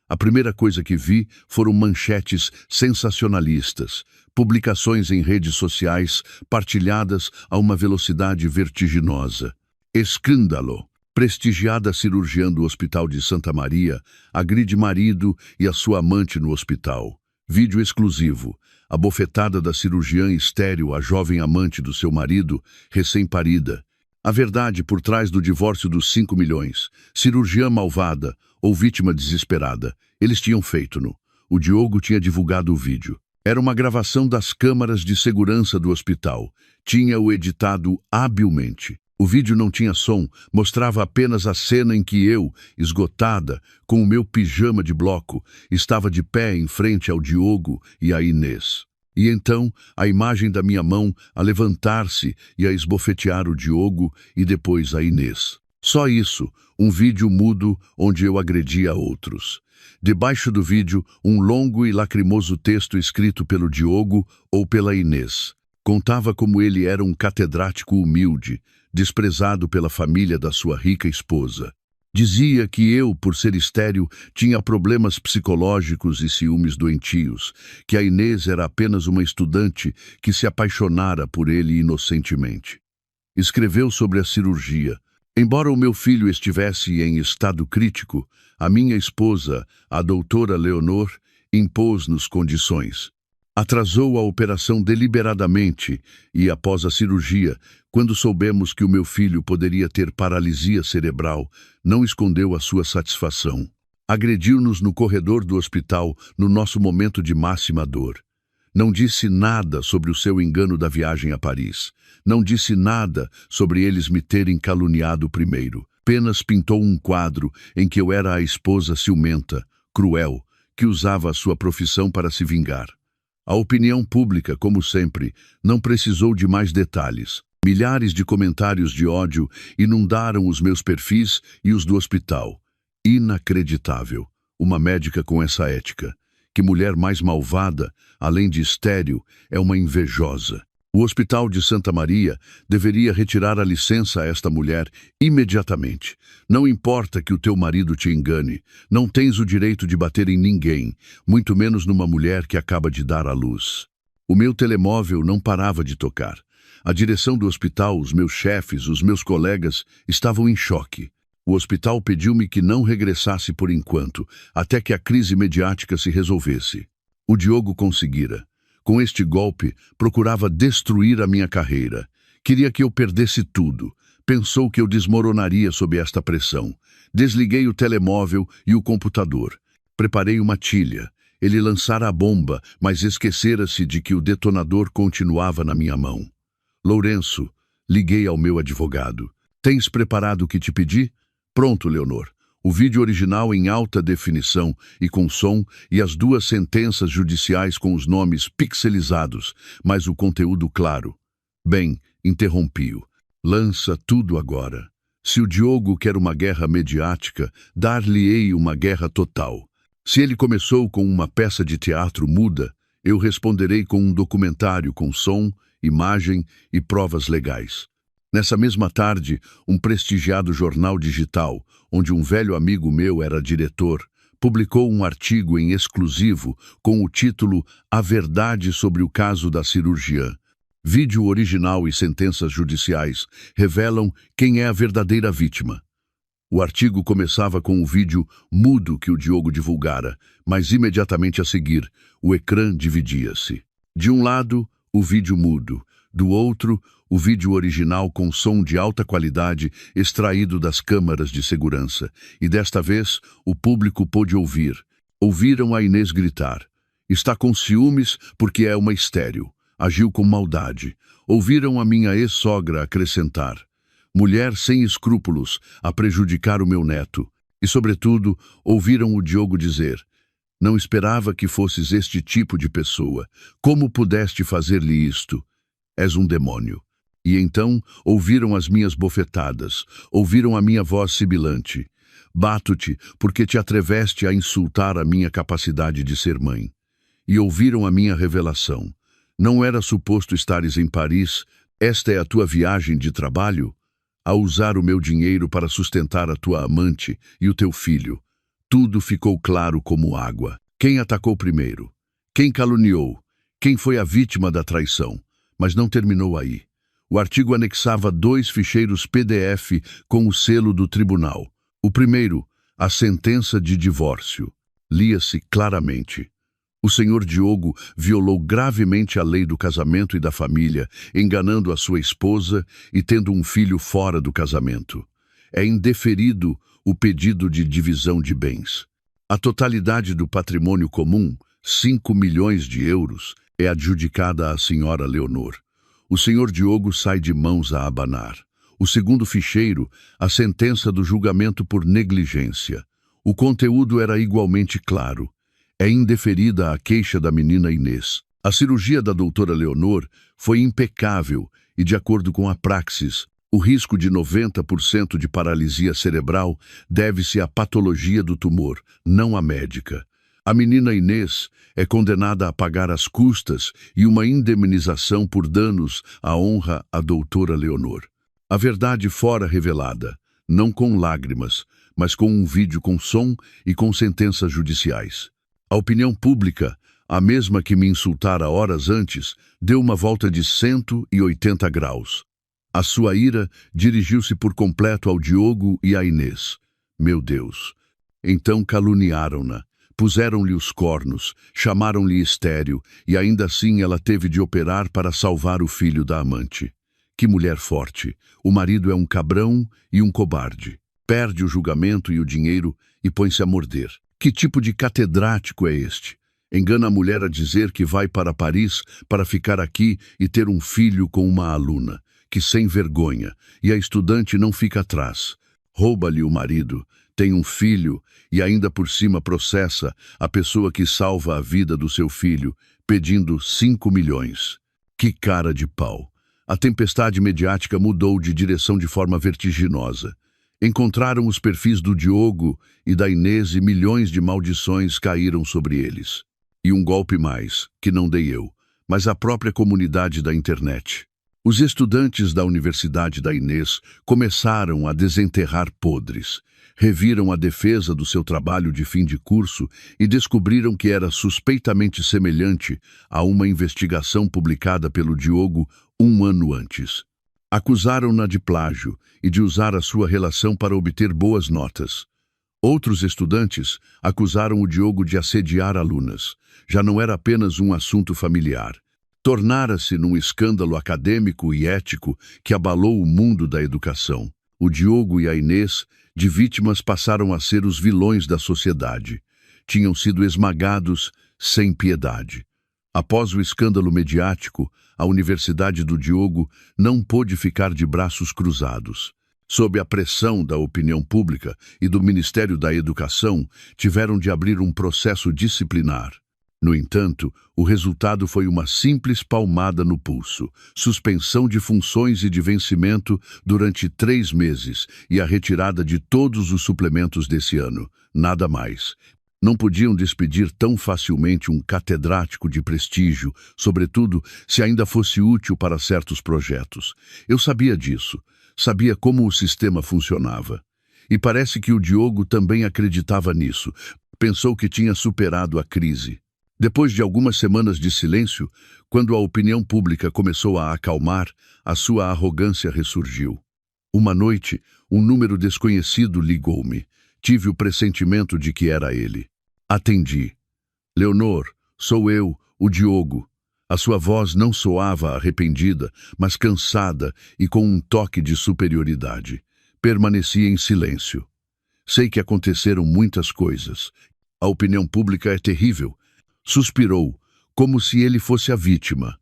A primeira coisa que vi foram manchetes sensacionalistas, publicações em redes sociais partilhadas a uma velocidade vertiginosa. Escândalo! Prestigiada cirurgiã do Hospital de Santa Maria, agride marido e a sua amante no hospital. Vídeo exclusivo. A bofetada da cirurgiã estéril à jovem amante do seu marido, recém-parida. A verdade por trás do divórcio dos 5 milhões. Cirurgiã malvada ou vítima desesperada. Eles tinham feito-no. O Diogo tinha divulgado o vídeo. Era uma gravação das câmaras de segurança do hospital. Tinha-o editado habilmente. O vídeo não tinha som, mostrava apenas a cena em que eu, esgotada, com o meu pijama de bloco, estava de pé em frente ao Diogo e à Inês. E então, a imagem da minha mão a levantar-se e a esbofetear o Diogo e depois a Inês. Só isso, um vídeo mudo onde eu agredia outros. Debaixo do vídeo, um longo e lacrimoso texto escrito pelo Diogo ou pela Inês. Contava como ele era um catedrático humilde, desprezado pela família da sua rica esposa. Dizia que eu, por ser estéril, tinha problemas psicológicos e ciúmes doentios, que a Inês era apenas uma estudante que se apaixonara por ele inocentemente. Escreveu sobre a cirurgia. Embora o meu filho estivesse em estado crítico, a minha esposa, a doutora Leonor, impôs-nos condições. Atrasou a operação deliberadamente e, após a cirurgia, quando soubemos que o meu filho poderia ter paralisia cerebral, não escondeu a sua satisfação. Agrediu-nos no corredor do hospital no nosso momento de máxima dor. Não disse nada sobre o seu engano da viagem a Paris. Não disse nada sobre eles me terem caluniado primeiro. Apenas pintou um quadro em que eu era a esposa ciumenta, cruel, que usava a sua profissão para se vingar. A opinião pública, como sempre, não precisou de mais detalhes. Milhares de comentários de ódio inundaram os meus perfis e os do hospital. Inacreditável. Uma médica com essa ética. Que mulher mais malvada, além de estéril, é uma invejosa. O Hospital de Santa Maria deveria retirar a licença a esta mulher imediatamente. Não importa que o teu marido te engane, não tens o direito de bater em ninguém, muito menos numa mulher que acaba de dar à luz. O meu telemóvel não parava de tocar. A direção do hospital, os meus chefes, os meus colegas estavam em choque. O hospital pediu-me que não regressasse por enquanto, até que a crise mediática se resolvesse. O Diogo conseguira. Com este golpe, procurava destruir a minha carreira. Queria que eu perdesse tudo. Pensou que eu desmoronaria sob esta pressão. Desliguei o telemóvel e o computador. Preparei uma tilha. Ele lançara a bomba, mas esquecera-se de que o detonador continuava na minha mão. Lourenço, liguei ao meu advogado. Tens preparado o que te pedi? Pronto, Leonor. O vídeo original em alta definição e com som e as 2 sentenças judiciais com os nomes pixelizados, mas o conteúdo claro. Bem, interrompi-o. Lança tudo agora. Se o Diogo quer uma guerra mediática, dar-lhe-ei uma guerra total. Se ele começou com uma peça de teatro muda, eu responderei com um documentário com som, imagem e provas legais. Nessa mesma tarde, um prestigiado jornal digital, onde um velho amigo meu era diretor, publicou um artigo em exclusivo com o título A Verdade sobre o Caso da Cirurgiã. Vídeo original e sentenças judiciais revelam quem é a verdadeira vítima. O artigo começava com um vídeo mudo que o Diogo divulgara, mas imediatamente a seguir, o ecrã dividia-se. De um lado, o vídeo mudo, do outro, o vídeo original com som de alta qualidade extraído das câmaras de segurança. E desta vez, o público pôde ouvir. Ouviram a Inês gritar. Está com ciúmes porque é uma estéril. Agiu com maldade. Ouviram a minha ex-sogra acrescentar. Mulher sem escrúpulos a prejudicar o meu neto. E, sobretudo, ouviram o Diogo dizer. Não esperava que fosses este tipo de pessoa. Como pudeste fazer-lhe isto? És um demônio. E então ouviram as minhas bofetadas, ouviram a minha voz sibilante. Bato-te porque te atreveste a insultar a minha capacidade de ser mãe. E ouviram a minha revelação. Não era suposto estares em Paris, esta é a tua viagem de trabalho? A usar o meu dinheiro para sustentar a tua amante e o teu filho. Tudo ficou claro como água. Quem atacou primeiro? Quem caluniou? Quem foi a vítima da traição? Mas não terminou aí. O artigo anexava 2 ficheiros PDF com o selo do tribunal. O primeiro, a sentença de divórcio. Lia-se claramente. O senhor Diogo violou gravemente a lei do casamento e da família, enganando a sua esposa e tendo um filho fora do casamento. É indeferido o pedido de divisão de bens. A totalidade do patrimônio comum, 5 milhões de euros, é adjudicada à senhora Leonor. O senhor Diogo sai de mãos a abanar. O segundo ficheiro, a sentença do julgamento por negligência. O conteúdo era igualmente claro. É indeferida a queixa da menina Inês. A cirurgia da doutora Leonor foi impecável e, de acordo com a praxis, o risco de 90% de paralisia cerebral deve-se à patologia do tumor, não à médica. A menina Inês é condenada a pagar as custas e uma indemnização por danos à honra à doutora Leonor. A verdade fora revelada, não com lágrimas, mas com um vídeo com som e com sentenças judiciais. A opinião pública, a mesma que me insultara horas antes, deu uma volta de 180 graus. A sua ira dirigiu-se por completo ao Diogo e à Inês. Meu Deus! Então caluniaram-na. Puseram-lhe os cornos, chamaram-lhe estéril, e ainda assim ela teve de operar para salvar o filho da amante. Que mulher forte! O marido é um cabrão e um cobarde. Perde o julgamento e o dinheiro e põe-se a morder. Que tipo de catedrático é este? Engana a mulher a dizer que vai para Paris para ficar aqui e ter um filho com uma aluna. Que sem vergonha, e a estudante não fica atrás. Rouba-lhe o marido, tem um filho e ainda por cima processa a pessoa que salva a vida do seu filho, pedindo 5 milhões. Que cara de pau! A tempestade mediática mudou de direção de forma vertiginosa. Encontraram os perfis do Diogo e da Inês e milhões de maldições caíram sobre eles. E um golpe mais, que não dei eu, mas a própria comunidade da internet. Os estudantes da Universidade da Inês começaram a desenterrar podres. Reviram a defesa do seu trabalho de fim de curso e descobriram que era suspeitamente semelhante a uma investigação publicada pelo Diogo 1 ano antes. Acusaram-na de plágio e de usar a sua relação para obter boas notas. Outros estudantes acusaram o Diogo de assediar alunas. Já não era apenas um assunto familiar. Tornara-se num escândalo acadêmico e ético que abalou o mundo da educação. O Diogo e a Inês, de vítimas, passaram a ser os vilões da sociedade. Tinham sido esmagados sem piedade. Após o escândalo mediático, a Universidade do Diogo não pôde ficar de braços cruzados. Sob a pressão da opinião pública e do Ministério da Educação, tiveram de abrir um processo disciplinar. No entanto, o resultado foi uma simples palmada no pulso, suspensão de funções e de vencimento durante 3 meses e a retirada de todos os suplementos desse ano. Nada mais. Não podiam despedir tão facilmente um catedrático de prestígio, sobretudo se ainda fosse útil para certos projetos. Eu sabia disso, sabia como o sistema funcionava. E parece que o Diogo também acreditava nisso. Pensou que tinha superado a crise. Depois de algumas semanas de silêncio, quando a opinião pública começou a acalmar, a sua arrogância ressurgiu. Uma noite, um número desconhecido ligou-me. Tive o pressentimento de que era ele. Atendi. Leonor, sou eu, o Diogo. A sua voz não soava arrependida, mas cansada e com um toque de superioridade. Permaneci em silêncio. Sei que aconteceram muitas coisas. A opinião pública é terrível. Suspirou, como se ele fosse a vítima.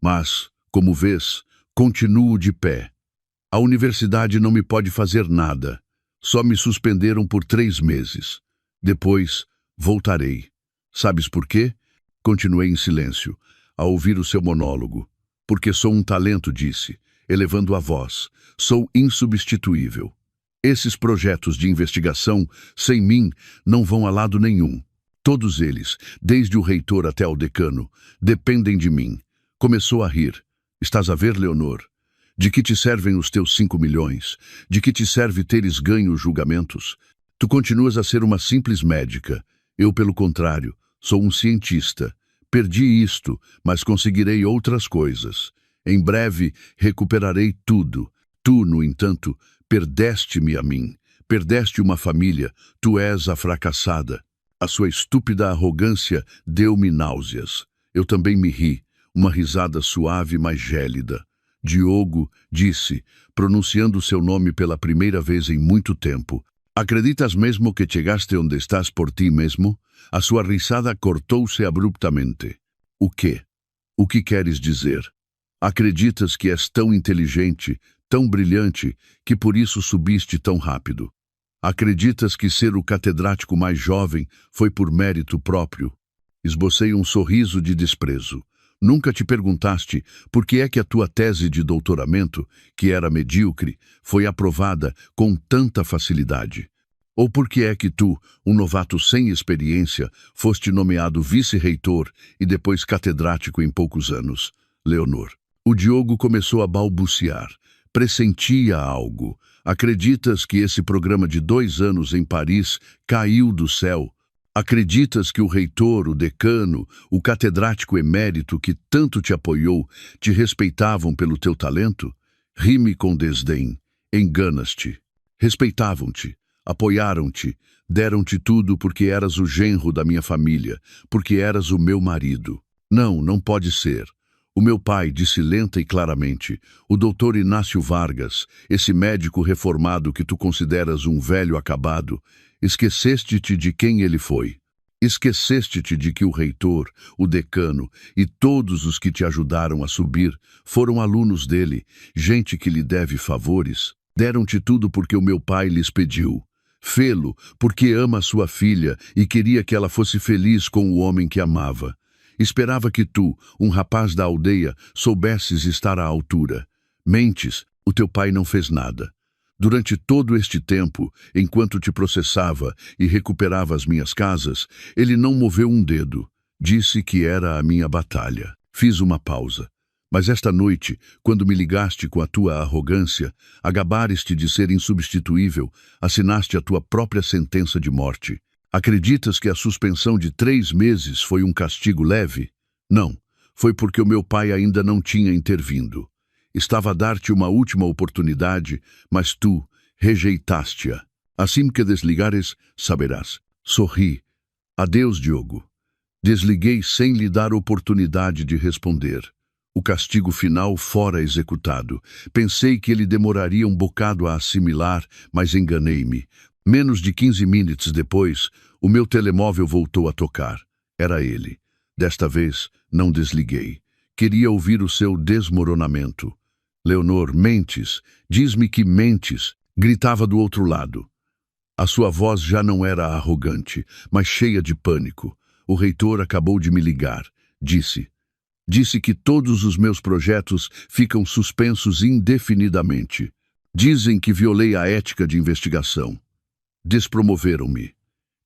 Mas, como vês, continuo de pé. A universidade não me pode fazer nada. Só me suspenderam por 3 meses. Depois, voltarei. Sabes por quê? Continuei em silêncio, a ouvir o seu monólogo. Porque sou um talento, disse, elevando a voz. Sou insubstituível. Esses projetos de investigação, sem mim, não vão a lado nenhum. Todos eles, desde o reitor até o decano, dependem de mim. Começou a rir. Estás a ver, Leonor? De que te servem os teus 5 milhões? De que te serve teres ganho os julgamentos? Tu continuas a ser uma simples médica. Eu, pelo contrário, sou um cientista. Perdi isto, mas conseguirei outras coisas. Em breve, recuperarei tudo. Tu, no entanto, perdeste-me a mim. Perdeste uma família. Tu és a fracassada. A sua estúpida arrogância deu-me náuseas. Eu também me ri, uma risada suave, mas gélida. Diogo disse, pronunciando seu nome pela primeira vez em muito tempo. Acreditas mesmo que chegaste onde estás por ti mesmo? A sua risada cortou-se abruptamente. O quê? O que queres dizer? Acreditas que és tão inteligente, tão brilhante, que por isso subiste tão rápido? Acreditas que ser o catedrático mais jovem foi por mérito próprio? Esbocei um sorriso de desprezo. Nunca te perguntaste por que é que a tua tese de doutoramento, que era medíocre, foi aprovada com tanta facilidade? Ou por que é que tu, um novato sem experiência, foste nomeado vice-reitor e depois catedrático em poucos anos? Leonor. O Diogo começou a balbuciar. Pressentia algo. Acreditas que esse programa de 2 anos em Paris caiu do céu? Acreditas que o reitor, o decano, o catedrático emérito que tanto te apoiou, te respeitavam pelo teu talento? Ri-me com desdém. Enganas-te. Respeitavam-te, apoiaram-te, deram-te tudo porque eras o genro da minha família, porque eras o meu marido. Não, não pode ser. O meu pai disse lenta e claramente, o doutor Inácio Vargas, esse médico reformado que tu consideras um velho acabado, esqueceste-te de quem ele foi. Esqueceste-te de que o reitor, o decano e todos os que te ajudaram a subir foram alunos dele, gente que lhe deve favores. Deram-te tudo porque o meu pai lhes pediu. Fê-lo porque ama sua filha e queria que ela fosse feliz com o homem que amava. Esperava que tu, um rapaz da aldeia, soubesses estar à altura. Mentes, o teu pai não fez nada. Durante todo este tempo, enquanto te processava e recuperava as minhas casas, ele não moveu um dedo. Disse que era a minha batalha. Fiz uma pausa. Mas esta noite, quando me ligaste com a tua arrogância, a gabares-te de ser insubstituível, assinaste a tua própria sentença de morte. Acreditas que a suspensão de 3 meses foi um castigo leve? Não, foi porque o meu pai ainda não tinha intervindo. Estava a dar-te uma última oportunidade, mas tu rejeitaste-a. Assim que desligares, saberás. Sorri. Adeus, Diogo. Desliguei sem lhe dar oportunidade de responder. O castigo final fora executado. Pensei que ele demoraria um bocado a assimilar, mas enganei-me. Menos de 15 minutos depois, o meu telemóvel voltou a tocar. Era ele. Desta vez, não desliguei. Queria ouvir o seu desmoronamento. Leonor, mentes. Diz-me que mentes. Gritava do outro lado. A sua voz já não era arrogante, mas cheia de pânico. O reitor acabou de me ligar. Disse que todos os meus projetos ficam suspensos indefinidamente. Dizem que violei a ética de investigação. Despromoveram-me.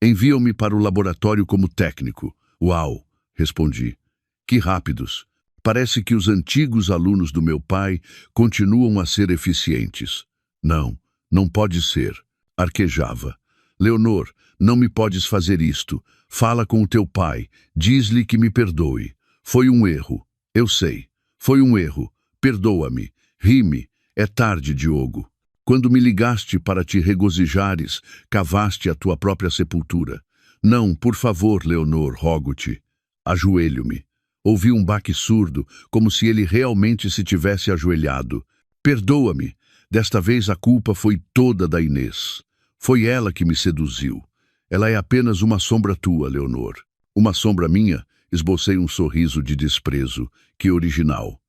Enviam-me para o laboratório como técnico. Uau, respondi. Que rápidos. Parece que os antigos alunos do meu pai continuam a ser eficientes. Não, não pode ser. Arquejava. Leonor, não me podes fazer isto. Fala com o teu pai. Diz-lhe que me perdoe. Foi um erro. Eu sei. Foi um erro. Perdoa-me. Ri-me. É tarde, Diogo. Quando me ligaste para te regozijares, cavaste a tua própria sepultura. Não, por favor, Leonor, rogo-te. Ajoelho-me. Ouvi um baque surdo, como se ele realmente se tivesse ajoelhado. Perdoa-me. Desta vez a culpa foi toda da Inês. Foi ela que me seduziu. Ela é apenas uma sombra tua, Leonor. Uma sombra minha? Esbocei um sorriso de desprezo. Que original.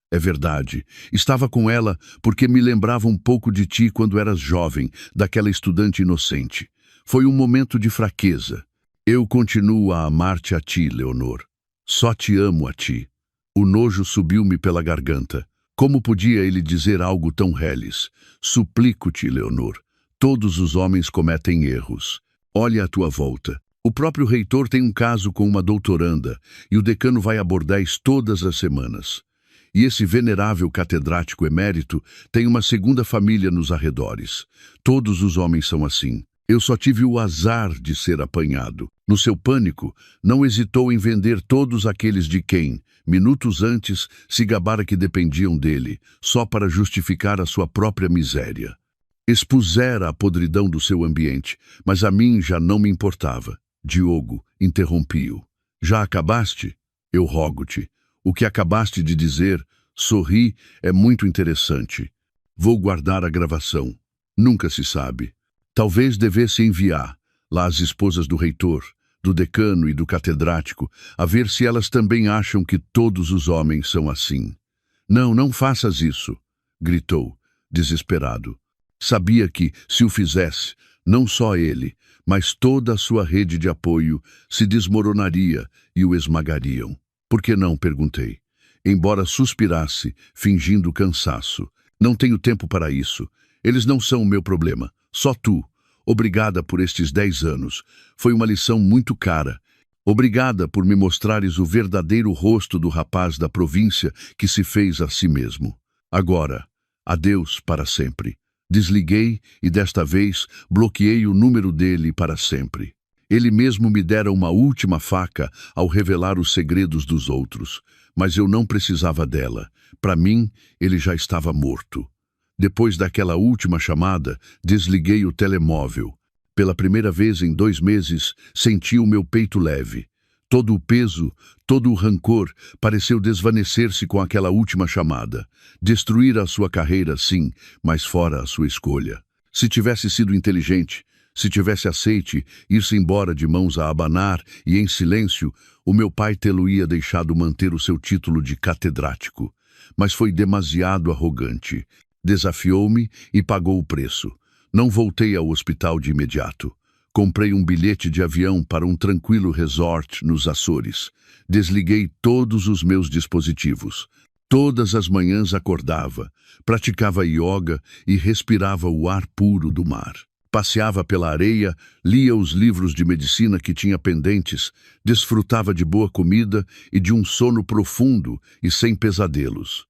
É verdade. Estava com ela porque me lembrava um pouco de ti quando eras jovem, daquela estudante inocente. Foi um momento de fraqueza. Eu continuo a amar-te a ti, Leonor. Só te amo a ti. O nojo subiu-me pela garganta. Como podia ele dizer algo tão reles? Suplico-te, Leonor. Todos os homens cometem erros. Olha à tua volta. O próprio reitor tem um caso com uma doutoranda e o decano vai a bordéis todas as semanas. E esse venerável catedrático emérito tem uma segunda família nos arredores. Todos os homens são assim. Eu só tive o azar de ser apanhado. No seu pânico, não hesitou em vender todos aqueles de quem, minutos antes, se gabara que dependiam dele, só para justificar a sua própria miséria. Expusera a podridão do seu ambiente, mas a mim já não me importava. Diogo, interrompi-o. Já acabaste? Eu rogo-te. O que acabaste de dizer, sorri, é muito interessante. Vou guardar a gravação. Nunca se sabe. Talvez devesse enviar lá as esposas do reitor, do decano e do catedrático, a ver se elas também acham que todos os homens são assim. Não, não faças isso, gritou, desesperado. Sabia que, se o fizesse, não só ele, mas toda a sua rede de apoio se desmoronaria e o esmagariam. Por que não? Perguntei. Embora suspirasse, fingindo cansaço. Não tenho tempo para isso. Eles não são o meu problema. Só tu. Obrigada por estes 10 anos. Foi uma lição muito cara. Obrigada por me mostrares o verdadeiro rosto do rapaz da província que se fez a si mesmo. Agora, adeus para sempre. Desliguei e desta vez bloqueei o número dele para sempre. Ele mesmo me dera uma última faca ao revelar os segredos dos outros, mas eu não precisava dela. Para mim, ele já estava morto. Depois daquela última chamada, desliguei o telemóvel. Pela primeira vez em 2 meses, senti o meu peito leve. Todo o peso, todo o rancor pareceu desvanecer-se com aquela última chamada. Destruir a sua carreira, sim, mas fora a sua escolha. Se tivesse sido inteligente, se tivesse aceite ir-se embora de mãos a abanar e em silêncio, o meu pai tê-lo-ia deixado manter o seu título de catedrático. Mas foi demasiado arrogante. Desafiou-me e pagou o preço. Não voltei ao hospital de imediato. Comprei um bilhete de avião para um tranquilo resort nos Açores. Desliguei todos os meus dispositivos. Todas as manhãs acordava, praticava yoga e respirava o ar puro do mar. Passeava pela areia, lia os livros de medicina que tinha pendentes, desfrutava de boa comida e de um sono profundo e sem pesadelos.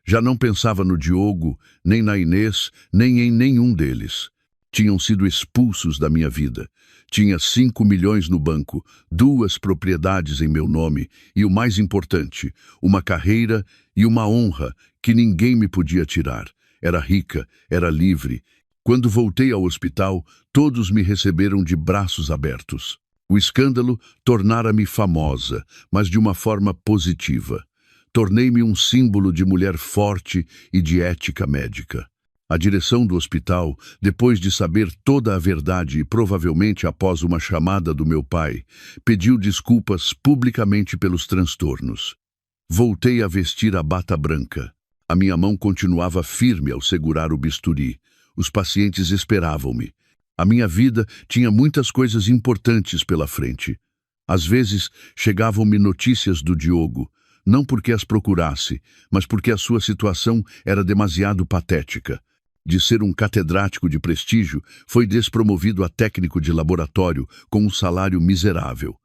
Já não pensava no Diogo, nem na Inês, nem em nenhum deles. Tinham sido expulsos da minha vida. Tinha 5 milhões no banco, 2 propriedades em meu nome e, o mais importante, uma carreira e uma honra que ninguém me podia tirar. Era rica, era livre. Quando voltei ao hospital, todos me receberam de braços abertos. O escândalo tornara-me famosa, mas de uma forma positiva. Tornei-me um símbolo de mulher forte e de ética médica. A direção do hospital, depois de saber toda a verdade e provavelmente após uma chamada do meu pai, pediu desculpas publicamente pelos transtornos. Voltei a vestir a bata branca. A minha mão continuava firme ao segurar o bisturi. Os pacientes esperavam-me. A minha vida tinha muitas coisas importantes pela frente. Às vezes, chegavam-me notícias do Diogo, não porque as procurasse, mas porque a sua situação era demasiado patética. De ser um catedrático de prestígio, foi despromovido a técnico de laboratório com um salário miserável.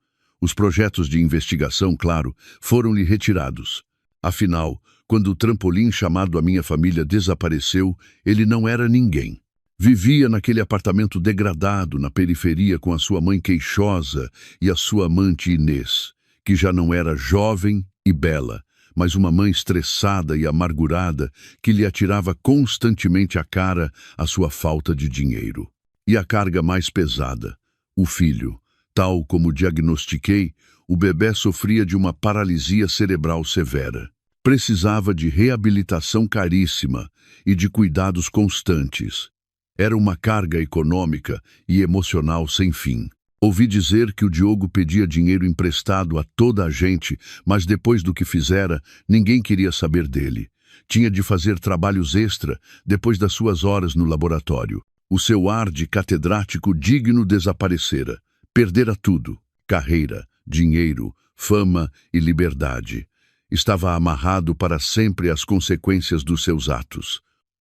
Os projetos de investigação, claro, foram-lhe retirados. Afinal, quando o trampolim chamado a minha família desapareceu, ele não era ninguém. Vivia naquele apartamento degradado na periferia com a sua mãe queixosa e a sua amante Inês, que já não era jovem e bela, mas uma mãe estressada e amargurada que lhe atirava constantemente à cara a sua falta de dinheiro. E a carga mais pesada, o filho. Tal como diagnostiquei, o bebê sofria de uma paralisia cerebral severa. Precisava de reabilitação caríssima e de cuidados constantes. Era uma carga econômica e emocional sem fim. Ouvi dizer que o Diogo pedia dinheiro emprestado a toda a gente, mas depois do que fizera, ninguém queria saber dele. Tinha de fazer trabalhos extra depois das suas horas no laboratório. O seu ar de catedrático digno desaparecera. Perdera tudo: carreira, dinheiro, fama e liberdade. Estava amarrado para sempre às consequências dos seus atos.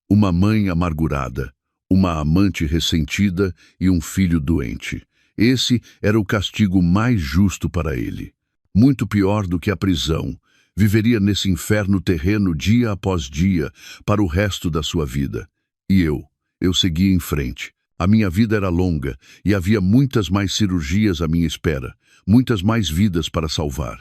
Uma mãe amargurada, uma amante ressentida e um filho doente. Esse era o castigo mais justo para ele. Muito pior do que a prisão. Viveria nesse inferno terreno dia após dia, para o resto da sua vida. E eu seguia em frente. A minha vida era longa e havia muitas mais cirurgias à minha espera, muitas mais vidas para salvar.